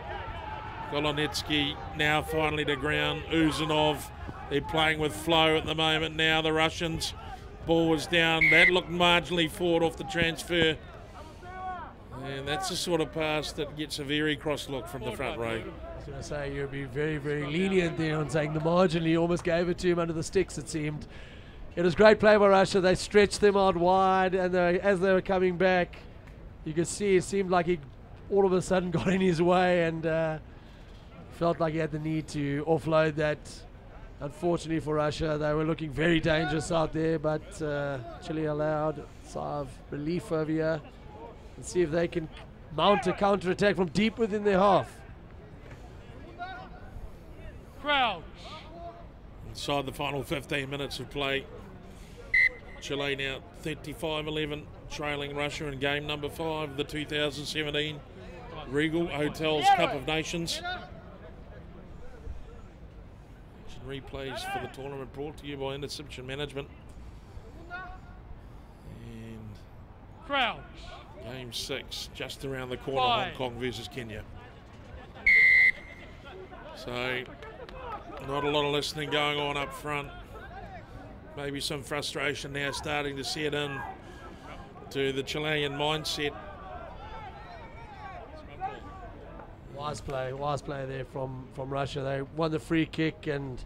Golonetsky now finally to ground. Uzanov, they're playing with flow at the moment now, the Russians. Ball was down. That looked marginally forward off the transfer. And that's the sort of pass that gets a very cross look from the front row. I was going to say, you'll be very, very lenient there on saying the margin. He almost gave it to him under the sticks, it seemed. It was great play by Russia. They stretched them out wide, and as they were coming back, you could see it seemed like he all of a sudden got in his way, and felt like he had the need to offload that. Unfortunately for Russia, they were looking very dangerous out there, but Chile allowed a sigh of relief over here and see if they can mount a counter-attack from deep within their half. Crouch. Inside the final 15 minutes of play, Chile now 35-11, trailing Russia in game number 5 of the 2017 Regal Hotels Cup of Nations. Replays for the tournament brought to you by Interception Management. And Crouch. game 6 just around the corner, Hong Kong versus Kenya. So not a lot of listening going on up front. Maybe some frustration now starting to set in to the Chilean mindset. Wise play there from Russia. They won the free kick, and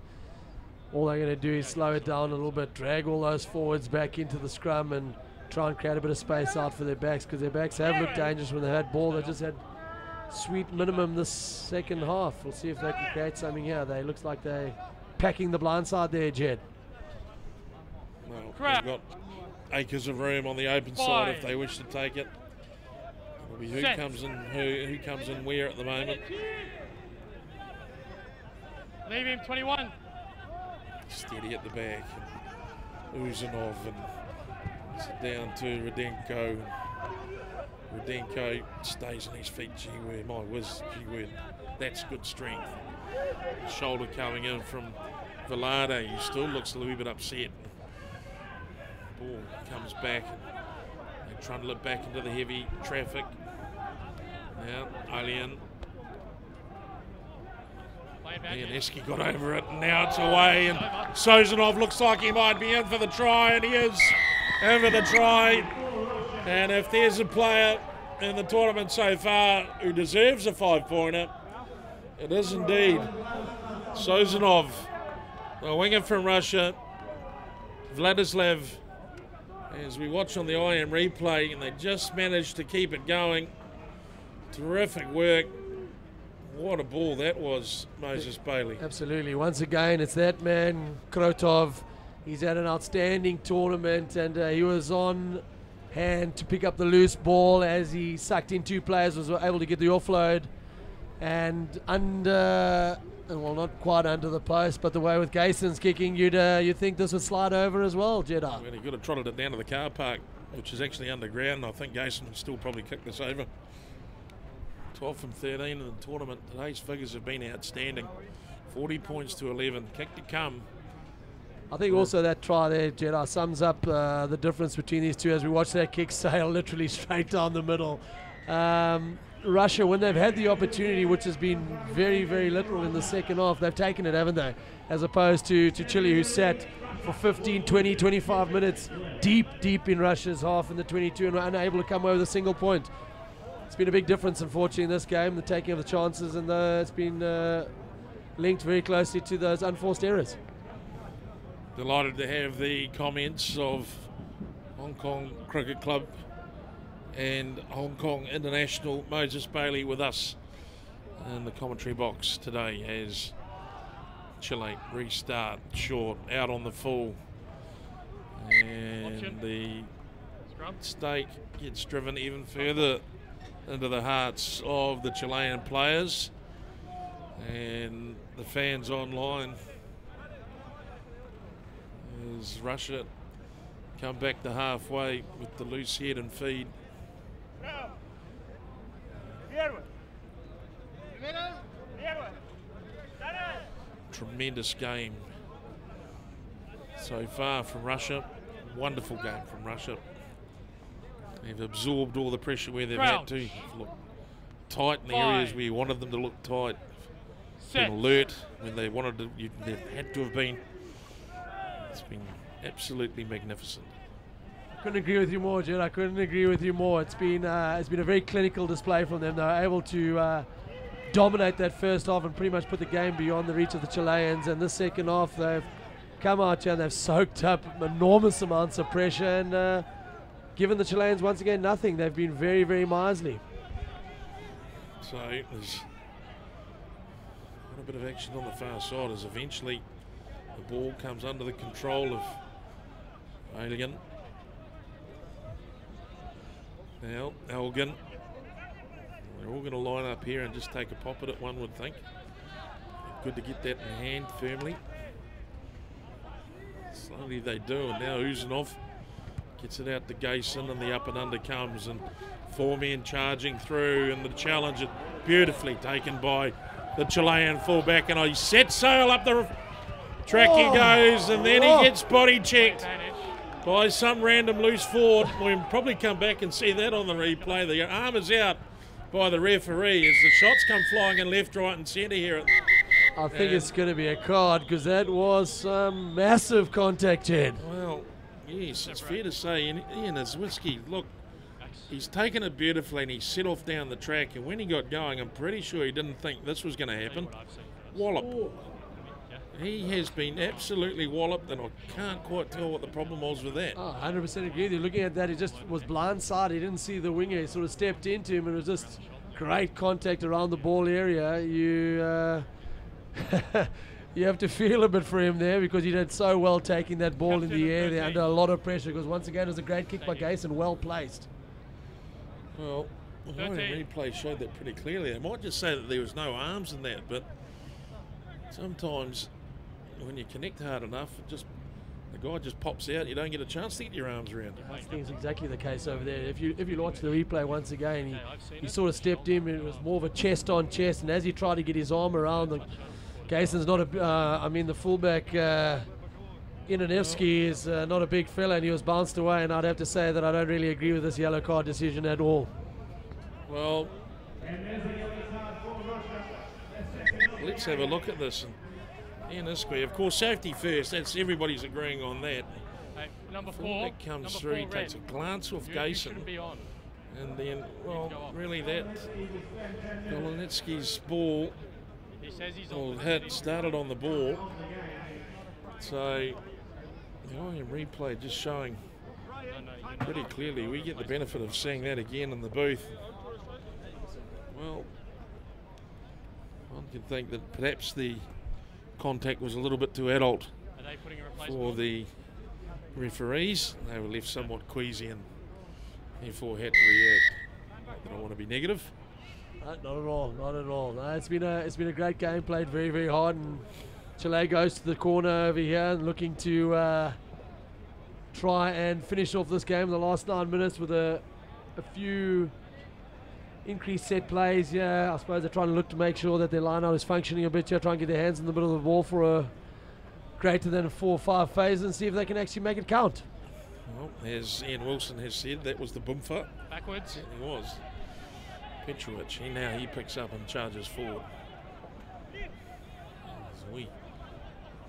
all they're going to do is slow it down a little bit, drag all those forwards back into the scrum, and try and create a bit of space out for their backs, because their backs have looked dangerous when they had ball. They just had sweet minimum this second half. We'll see if they can create something here. Looks like they're packing the blind side there, Jed. Well, they've got acres of room on the open side if they wish to take it. It'll be who comes in where at the moment. Leave him, 21. Steady at the back. Uzanov and it's down to Rudenko. Rudenko stays on his feet. Gee whiz, my whiz, gee whiz. That's good strength. Shoulder coming in from Velade. He still looks a little bit upset. Ball comes back and they trundle it back into the heavy traffic. Now, Alien. Eski got over it, and now it's away, and Sozanov looks like he might be in for the try, and he is in for the try. And if there's a player in the tournament so far who deserves a 5-pointer, it is indeed Sozanov, the winger from Russia. Vladislav, as we watch on the IM replay, and they just managed to keep it going. Terrific work. What a ball that was, Moses Bailey. Absolutely. Once again, it's that man, Krotov. He's had an outstanding tournament, and he was on hand to pick up the loose ball as he sucked in two players, was able to get the offload. And well, not quite under the post, but the way with Gayson's kicking, you'd think this would slide over as well, Jedi. Well, he could have trotted it down to the car park, which is actually underground. I think Gayson would still probably kick this over. 12 from 13 in the tournament. Today's figures have been outstanding. 40 points to 11. Kick to come. I think also that try there, Jedi, sums up the difference between these two as we watch that kick sail literally straight down the middle. Russia, when they've had the opportunity, which has been very, very little in the second half, they've taken it, haven't they? As opposed to Chile, who sat for 15, 20, 25 minutes deep in Russia's half in the 22 and were unable to come away with a single point. It's been a big difference, unfortunately, in this game, the taking of the chances, and it's been linked very closely to those unforced errors. Delighted to have the comments of Hong Kong Cricket Club and Hong Kong International Moses Bailey with us in the commentary box today as Chile restart short, out on the full, and the stake gets driven even further into the hearts of the Chilean players and the fans online as Russia come back to halfway with the loose head and feed. Tremendous game so far from Russia. Wonderful game from Russia. They've absorbed all the pressure where they've had to. Look tight in the areas where you wanted them to look tight. Been alert when they wanted to. They've had to have been. It's been absolutely magnificent. I couldn't agree with you more, Jed. I couldn't agree with you more. It's been a very clinical display from them. They were able to dominate that first half and pretty much put the game beyond the reach of the Chileans. And this second half, they've come out here and they've soaked up enormous amounts of pressure and given the Chileans once again nothing. They've been very, very miserly. So there's quite a bit of action on the far side as eventually the ball comes under the control of Alien. Now Elgin. They're all going to line up here and just take a pop at it, one would think. Good to get that in hand firmly. Slowly they do, and now Uzanov gets it out to Gayson, and the up and under comes, and four men charging through, and the challenge beautifully taken by the Chilean fullback, and he sets sail up the track. He goes, and then he gets body checked by some random loose forward. We'll probably come back and see that on the replay. The arm is out by the referee as the shots come flying in left, right and centre here. I think it's going to be a card because that was some massive contact, Jed. Well, yes, it's fair to say. Ian Izwiski, look, he's taken it beautifully and he set off down the track, and when he got going, I'm pretty sure he didn't think this was going to happen. Wallop. He has been absolutely walloped, and I can't quite tell what the problem was with that. Oh, 100% agree with you. Looking at that, he just was blindsided. He didn't see the winger. He sort of stepped into him, and it was just great contact around the ball area. You you have to feel a bit for him there because he did so well taking that ball in the air there under a lot of pressure, because once again it was a great kick by Gayson, well placed. Well, the replay showed that pretty clearly. I might just say that there was no arms in that, but sometimes when you connect hard enough, the guy just pops out. You don't get a chance to get your arms around. I think it's exactly the case over there. If you watch the replay once again, he sort of stepped in. It was more of a chest on chest, and as he tried to get his arm around, Gayson's not a. The fullback Inanevsky is not a big fella, and he was bounced away. And I'd have to say that I don't really agree with this yellow card decision at all. Well, let's have a look at this. Inanevsky, of course, safety first. That's everybody's agreeing on that. Hey, number 4 that comes through, he takes a glance off Gayson, and then, well, really that Golonetsky's ball hit started on the ball. So the Iron replay just showing pretty clearly. We get the benefit of seeing that again in the booth. Well, one can think that perhaps the contact was a little bit too adult for the referees. They were left somewhat queasy and therefore had to react. Not that I want to be negative. Not at all, not at all. No, it's been a great game, played very, very hard, and Chile goes to the corner over here and looking to try and finish off this game in the last 9 minutes with a few increased set plays. Yeah, I suppose they're trying to look to make sure that their line out is functioning a bit here, try and get their hands in the middle of the ball for a greater than 4 or 5 phases and see if they can actually make it count. Well, as Ian Wilson has said, that was the boomfa. Backwards. It was. Petrovic, he picks up and charges forward. As we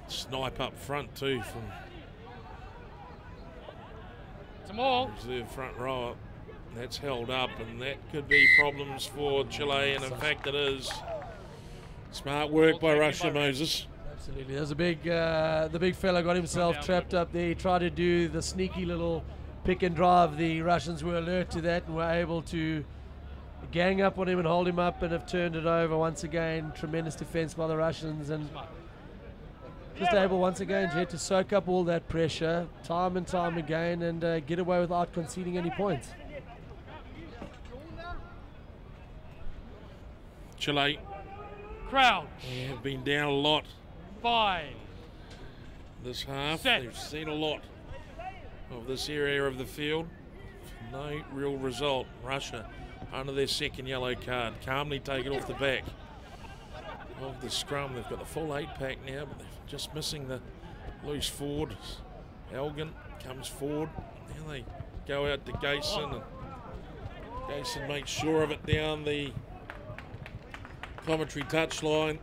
snipe up front too from reserve front row. That's held up, and that could be problems for Chile, and in fact it is. Smart work by Russia, Moses. Absolutely. There's a the big fella got himself trapped up there. He tried to do the sneaky little pick and drive. The Russians were alert to that and were able to gang up on him and hold him up and have turned it over once again. Tremendous defense by the Russians, and just able once again, Jet, to soak up all that pressure time and time again and get away without conceding any points. Chile Crowd. They have been down a lot 5 this half. Set. They've seen a lot of this area of the field. No real result. Russia under their second yellow card. Calmly take it off the back of the scrum. They've got the full 8-pack now, but they're just missing the loose forward. Elgin comes forward. Now they go out to Gayson, and Gayson makes sure of it down the commentary touchline.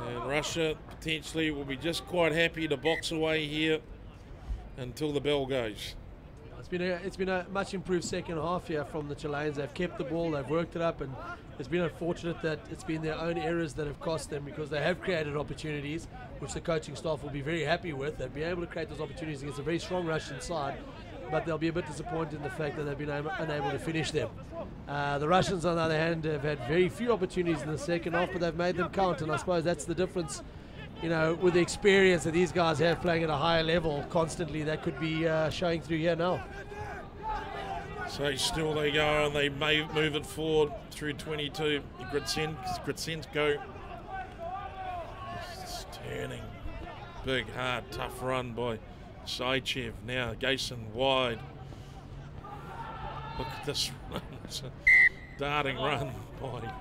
And Russia potentially will be just quite happy to box away here until the bell goes. It's been a much improved second half here from the Chileans. They've kept the ball, they've worked it up, and it's been unfortunate that it's been their own errors that have cost them, because they have created opportunities which the coaching staff will be very happy with. They've been able to create those opportunities against a very strong Russian side, but they'll be a bit disappointed in the fact that they've been unable to finish them. The Russians, on the other hand, have had very few opportunities in the second half, but they've made them count, and I suppose that's the difference. With the experience that these guys have playing at a higher level constantly, that could be showing through here now. So still they go, and they may move it forward through 22. Gritsenko turning. Big, hard, tough run by Saichev. Now Gayson wide. Look at this run. It's a darting run by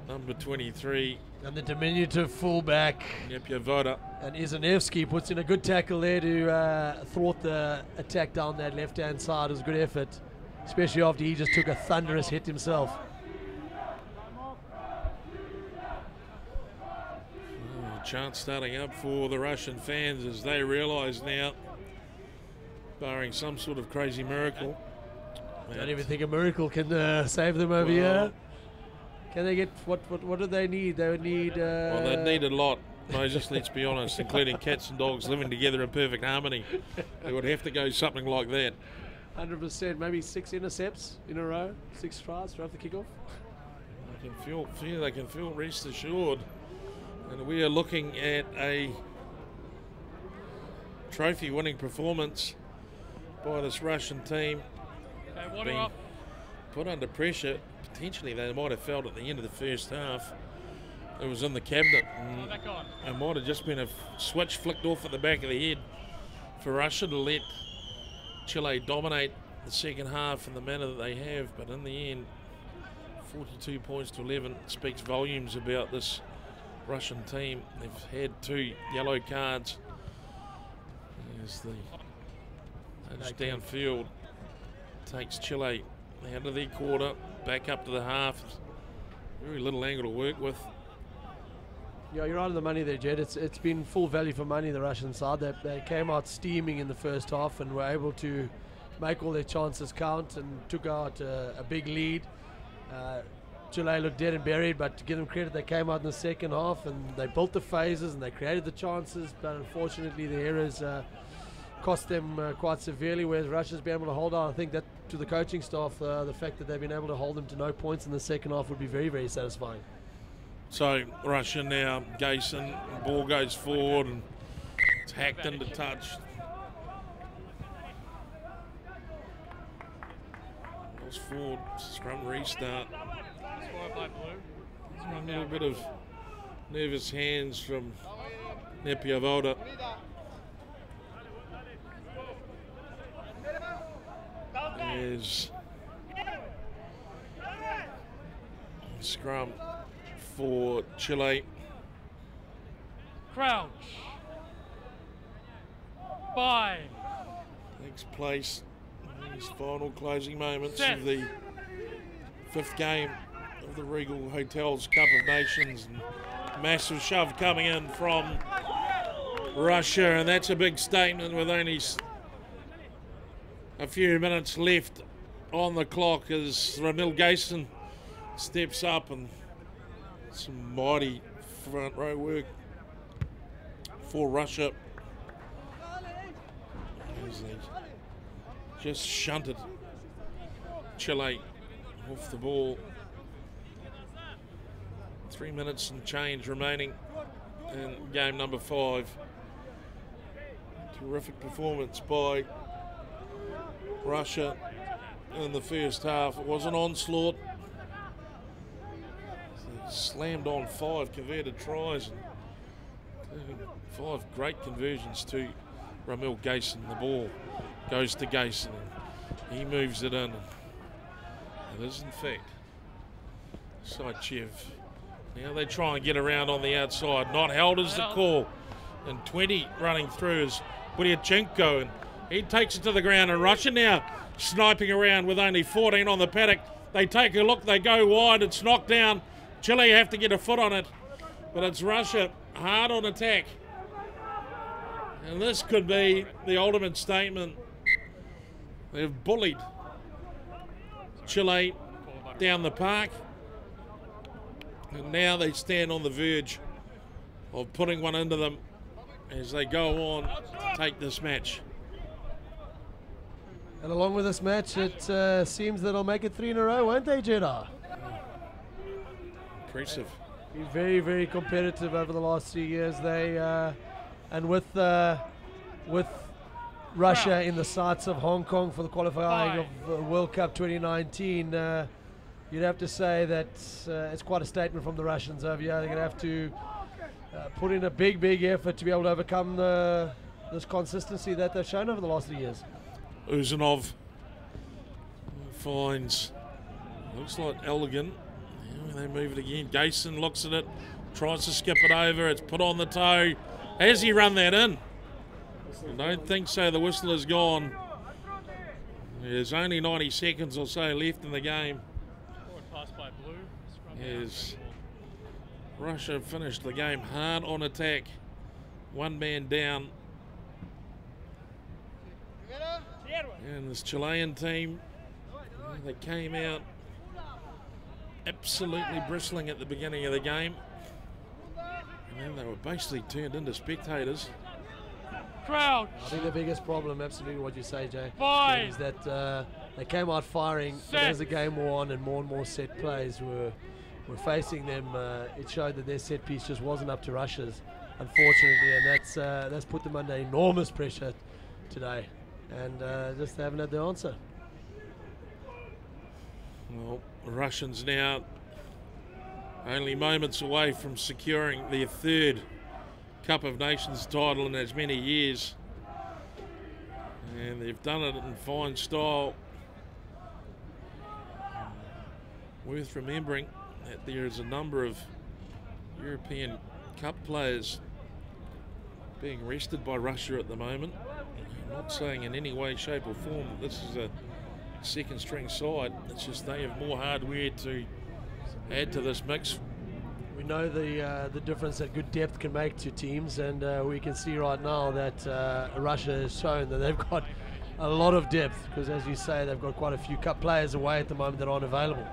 number 23. And the diminutive fullback. Nepjevoda. And Izanevsky puts in a good tackle there to thwart the attack down that left-hand side. It was a good effort, especially after he just took a thunderous hit himself. Chance starting up for the Russian fans as they realise now, barring some sort of crazy miracle. I don't even think a miracle can save them over here. Can they get, what do they need? They would need... well, they need a lot. Moses, let's be honest, including cats and dogs living together in perfect harmony. It would have to go something like that. 100%, maybe 6 intercepts in a row, 6 tries right after the kickoff. They can feel rest assured. And we are looking at a trophy-winning performance by this Russian team. Being put under pressure. Potentially they might have felt at the end of the first half it was in the cabinet. And it might have just been a switch flicked off at the back of the head for Russia to let Chile dominate the second half in the manner that they have. But in the end, 42 points to 11 speaks volumes about this Russian team. They've had 2 yellow cards. As the downfield takes Chile out of their quarter, back up to the half. Very little angle to work with. Yeah, you're right on the money there, Jed. It's been full value for money, the Russian side. They came out steaming in the first half and were able to make all their chances count and took out a big lead. Chile looked dead and buried, but to give them credit, they came out in the second half and they built the phases and they created the chances, but unfortunately the errors cost them quite severely, whereas Russia's been able to hold on. I think that to the coaching staff, the fact that they've been able to hold them to no points in the second half would be very, very satisfying. So Russia now, Gayson, ball goes forward and it's hacked into touch. Goes forward, scrum restart. A little bit of nervous hands from Nepiavoda. There's scrum for Chile. Crouch. 5. Takes place in these final closing moments Set. of the 5th game of the Regal Hotels Cup of Nations. And massive shove coming in from Russia, and that's a big statement with only a few minutes left on the clock as Ramil Gayson steps up, and some mighty front row work for Russia. As they just shunted Chile off the ball. 3 minutes and change remaining in game number 5. Terrific performance by Russia in the first half. It was an onslaught. They slammed on 5 converted tries and 5 great conversions to Ramil Gayson. The ball goes to Gayson and he moves it in. It is in fact Saichev. Now they try and get around on the outside. Not held is the call. And 20 running through is Buryachenko, and he takes it to the ground. And Russia now sniping around with only 14 on the paddock. They take a look, they go wide, it's knocked down. Chile have to get a foot on it, but it's Russia hard on attack. And this could be the ultimate statement. They've bullied Chile down the park, and now they stand on the verge of putting one into them as they go on to take this match. And along with this match, it seems that they'll make it 3 in a row, won't they, Jeddah? Impressive. Been very, very competitive over the last 3 years. They and with Russia in the sights of Hong Kong for the qualifying of the World Cup 2019, you'd have to say that it's quite a statement from the Russians over here. They're going to have to put in a big, big effort to be able to overcome this consistency that they've shown over the last 3 years. Uzanov finds, looks like Elegant. Yeah, they move it again. Gayson looks at it, tries to skip it over. It's put on the toe. Has he run that in? I don't think so. The whistle is gone. There's only 90 seconds or so left in the game. As Russia finished the game hard on attack. One man down. And this Chilean team, they came out absolutely bristling at the beginning of the game. And then they were basically turned into spectators. Crowd. I think the biggest problem, absolutely what you say, Jay, Five. is that they came out firing, but as the game wore on and more set plays were facing them, it showed that their set piece just wasn't up to Russia's, unfortunately, and that's put them under enormous pressure today, and just haven't had the answer. Well, the Russians now only moments away from securing their third Cup of Nations title in as many years, and they've done it in fine style. Worth remembering that there is a number of European Cup players being rested by Russia at the moment. I'm not saying in any way, shape or form that this is a second string side. It's just they have more hardware to add to this mix. We know the difference that good depth can make to teams, and we can see right now that Russia has shown that they've got a lot of depth, because as you say, they've got quite a few Cup players away at the moment that aren't available.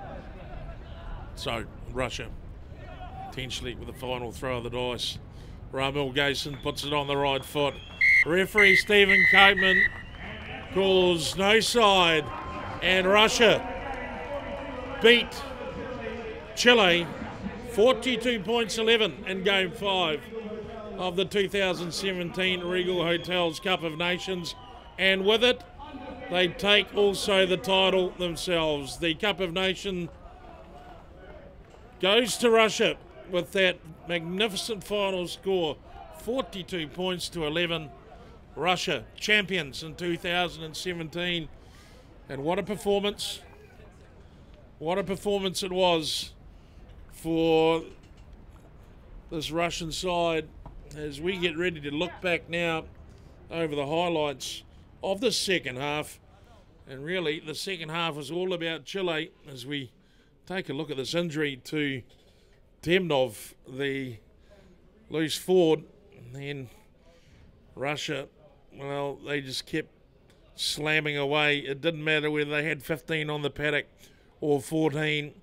So Russia potentially with the final throw of the dice. Ramil Gayson puts it on the right foot. Referee Stephen Copeman calls no side, and Russia beat Chile 42 points 11 in Game 5 of the 2017 Regal Hotels Cup of Nations, and with it they take also the title themselves. The Cup of Nations goes to Russia with that magnificent final score, 42 points to 11. Russia champions in 2017, and what a performance it was for this Russian side as we get ready to look back now over the highlights of the second half. And really the second half was all about Chile as we take a look at this injury to Demnov, the loose forward. And then Russia, well, they just kept slamming away. It didn't matter whether they had 15 on the paddock or 14.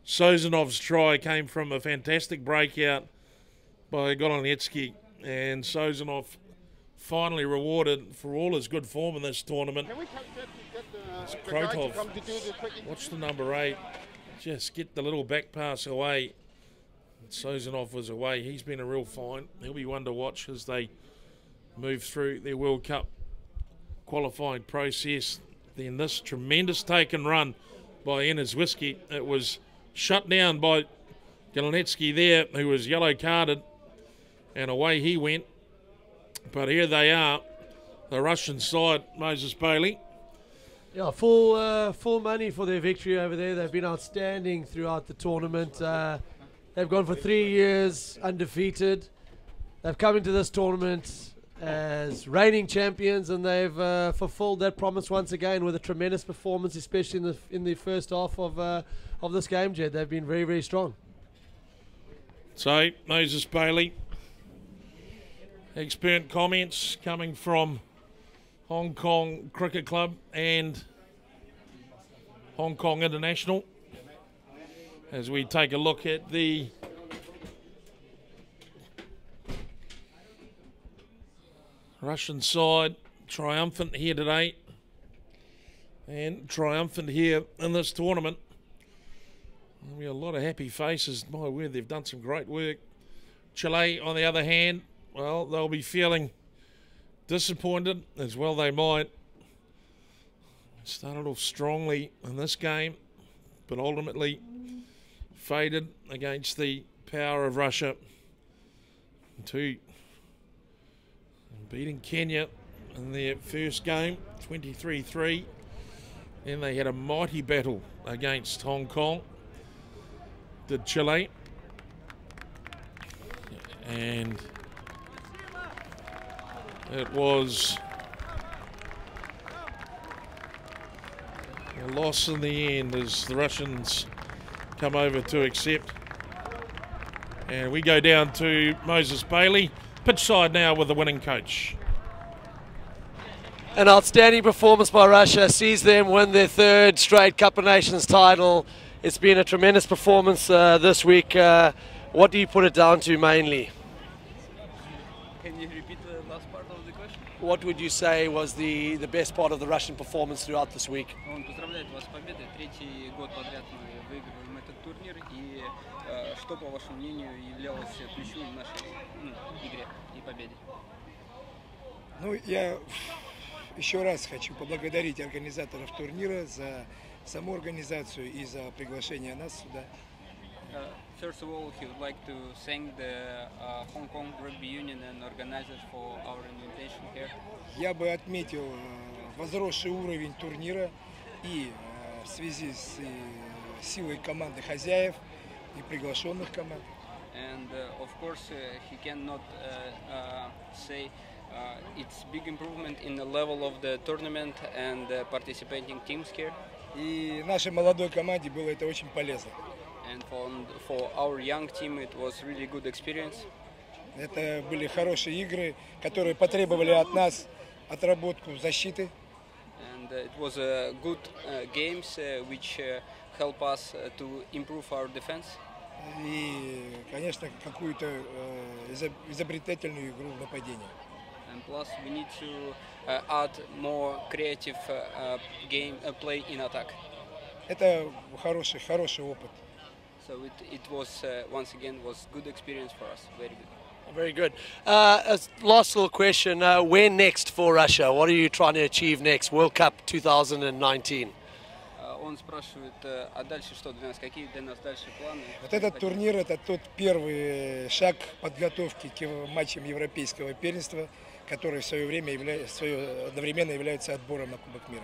Sozanov's try came from a fantastic breakout by Golonetsky, and Sozanov finally rewarded for all his good form in this tournament. It's Krotov. Watch the number 8. Just get the little back pass away. Sozanov was away. He's been a real find. He'll be one to watch as they move through their World Cup qualifying process. Then this tremendous take and run by Enizwiski. It was shut down by Golonetsky there, who was yellow carded, and away he went. But here they are, the Russian side, Moses Bailey. Yeah, full money for their victory over there. They've been outstanding throughout the tournament. They've gone for 3 years undefeated. They've come into this tournament as reigning champions, and they've fulfilled that promise once again with a tremendous performance, especially in the first half of this game, Jed. They've been very, very strong. So, Moses Bailey, expert comments coming from Hong Kong Cricket Club and Hong Kong International as we take a look at the Russian side, triumphant here today and triumphant here in this tournament. There'll be a lot of happy faces. My word, they've done some great work. Chile, on the other hand, well, they'll be feeling disappointed, as well they might. Started off strongly in this game, but ultimately faded against the power of Russia. Beating Kenya in their first game, 23-3. Then they had a mighty battle against Hong Kong, did Chile. And it was a loss in the end as the Russians come over to accept. And we go down to Moses Bailey, pitch side now with the winning coach. An outstanding performance by Russia sees them win their third straight Cup of Nations title. It's been a tremendous performance this week. What do you put it down to mainly? Can you repeat the last part of the question? What would you say was the best part of the Russian performance throughout this week? Он поздравляет вас с победой. Третий год подряд мы выигрываем этот турнир. И что, по вашему мнению, являлось ключевым в нашей игре и победе? Ну, я еще раз хочу поблагодарить организаторов турнира за саму организацию и за приглашение нас сюда. First of all, he would like to thank the Hong Kong Rugby Union and organizers for our invitation here. Я бы отметил возросший уровень турнира и в связи с силой команды хозяев и приглашенных команд. And of course, he cannot say it's big improvement in the level of the tournament and participating teams here. И нашей молодой команде было это очень полезно. And for our young team, it was really good experience. Это были хорошие игры, которые потребовали от нас отработку защиты. And it was good games which help us to improve our defense. И, конечно, какую-то изобретательную игру в нападении. And plus, we need to add more creative play in attack. Это хороший опыт. So it was once again was good experience for us. Very good. Very good. A last little question. Where next for Russia? What are you trying to achieve next? World Cup 2019. Он спрашивает, а дальше что для нас? Какие для нас дальше планы? Вот этот турнир – это тот первый шаг подготовки к матчам Европейского первенства, который в свое время одновременно является отбором на Кубок мира.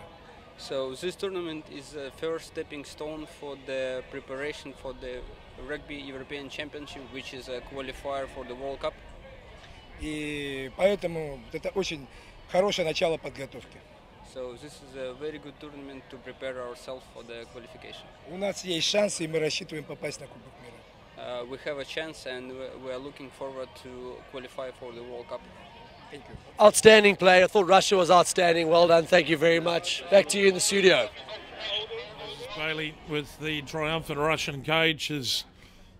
So this tournament is the first stepping stone for the preparation for the Rugby European Championship, which is a qualifier for the World Cup. И поэтому это очень хорошее начало подготовки. So this is a very good tournament to prepare ourselves for the qualification. У нас есть шансы, и мы рассчитываем попасть на Кубок мира. We have a chance, and we are looking forward to qualify for the World Cup. Thank you. Outstanding play. I thought Russia was outstanding. Well done. Thank you very much. Back to you in the studio. Bailey with the triumphant Russian coach as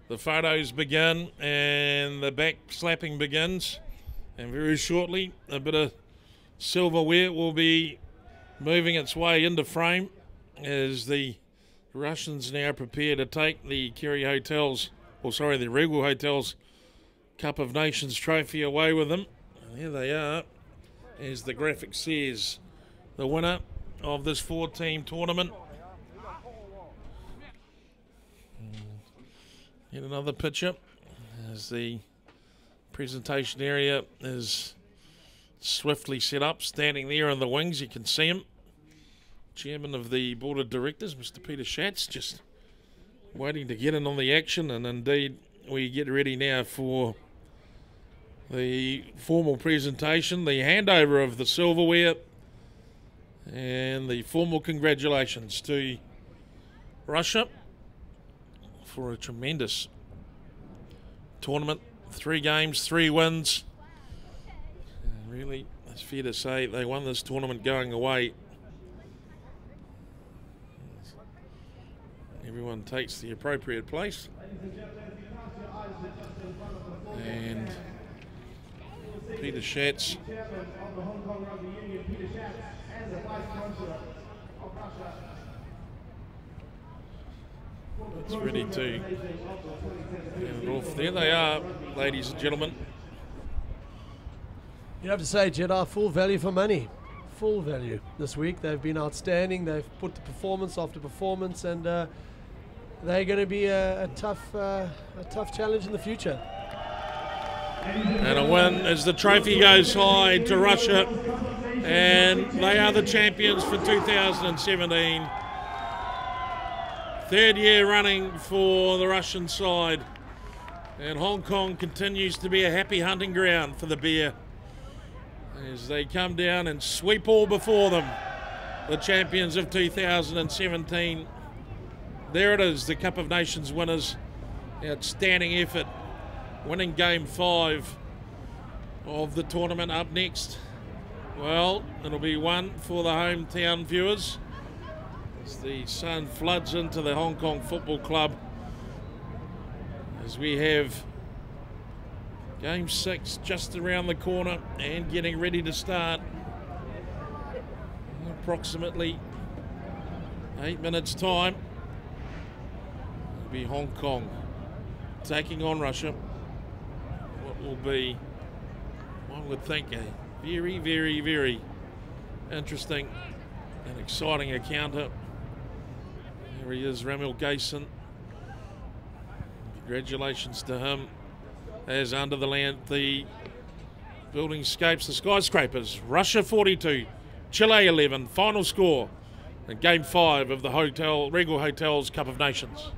the photos begin and the back slapping begins. And very shortly, a bit of silverware will be moving its way into frame as the Russians now prepare to take the the Regal Hotels Cup of Nations trophy away with them. And here they are, as the graphic says, the winner of this 4-team tournament. Yet another picture as the presentation area is swiftly set up, standing there in the wings. You can see him, Chairman of the Board of Directors, Mr. Peter Schatz, just waiting to get in on the action. And indeed, we get ready now for the formal presentation, the handover of the silverware, and the formal congratulations to Russia for a tremendous tournament. 3 games, 3 wins. And really, it's fair to say they won this tournament going away. Everyone takes the appropriate place. And Peter Schatz it's ready to get it off. There they are, ladies and gentlemen. You have to say, Jeddah, full value for money. Full value this week. They've been outstanding. They've put the performance after performance, and they're going to be a tough challenge in the future. And a win as the trophy goes high to Russia, and they are the champions for 2017. 3rd year running for the Russian side, and Hong Kong continues to be a happy hunting ground for the Bear as they come down and sweep all before them, the champions of 2017. There it is, the Cup of Nations winners. Outstanding effort, winning game 5 of the tournament. Up next, well, it'll be one for the hometown viewers as the sun floods into the Hong Kong Football Club as we have Game 6 just around the corner and getting ready to start. Approximately 8 minutes time. It'll be Hong Kong taking on Russia. What will be, one would think, a very, very, very interesting and exciting encounter. There he is, Ramil Gayson. Congratulations to him. As under the building scapes, the skyscrapers. Russia 42, Chile 11. Final score in Game 5 of the Regal Hotels Cup of Nations.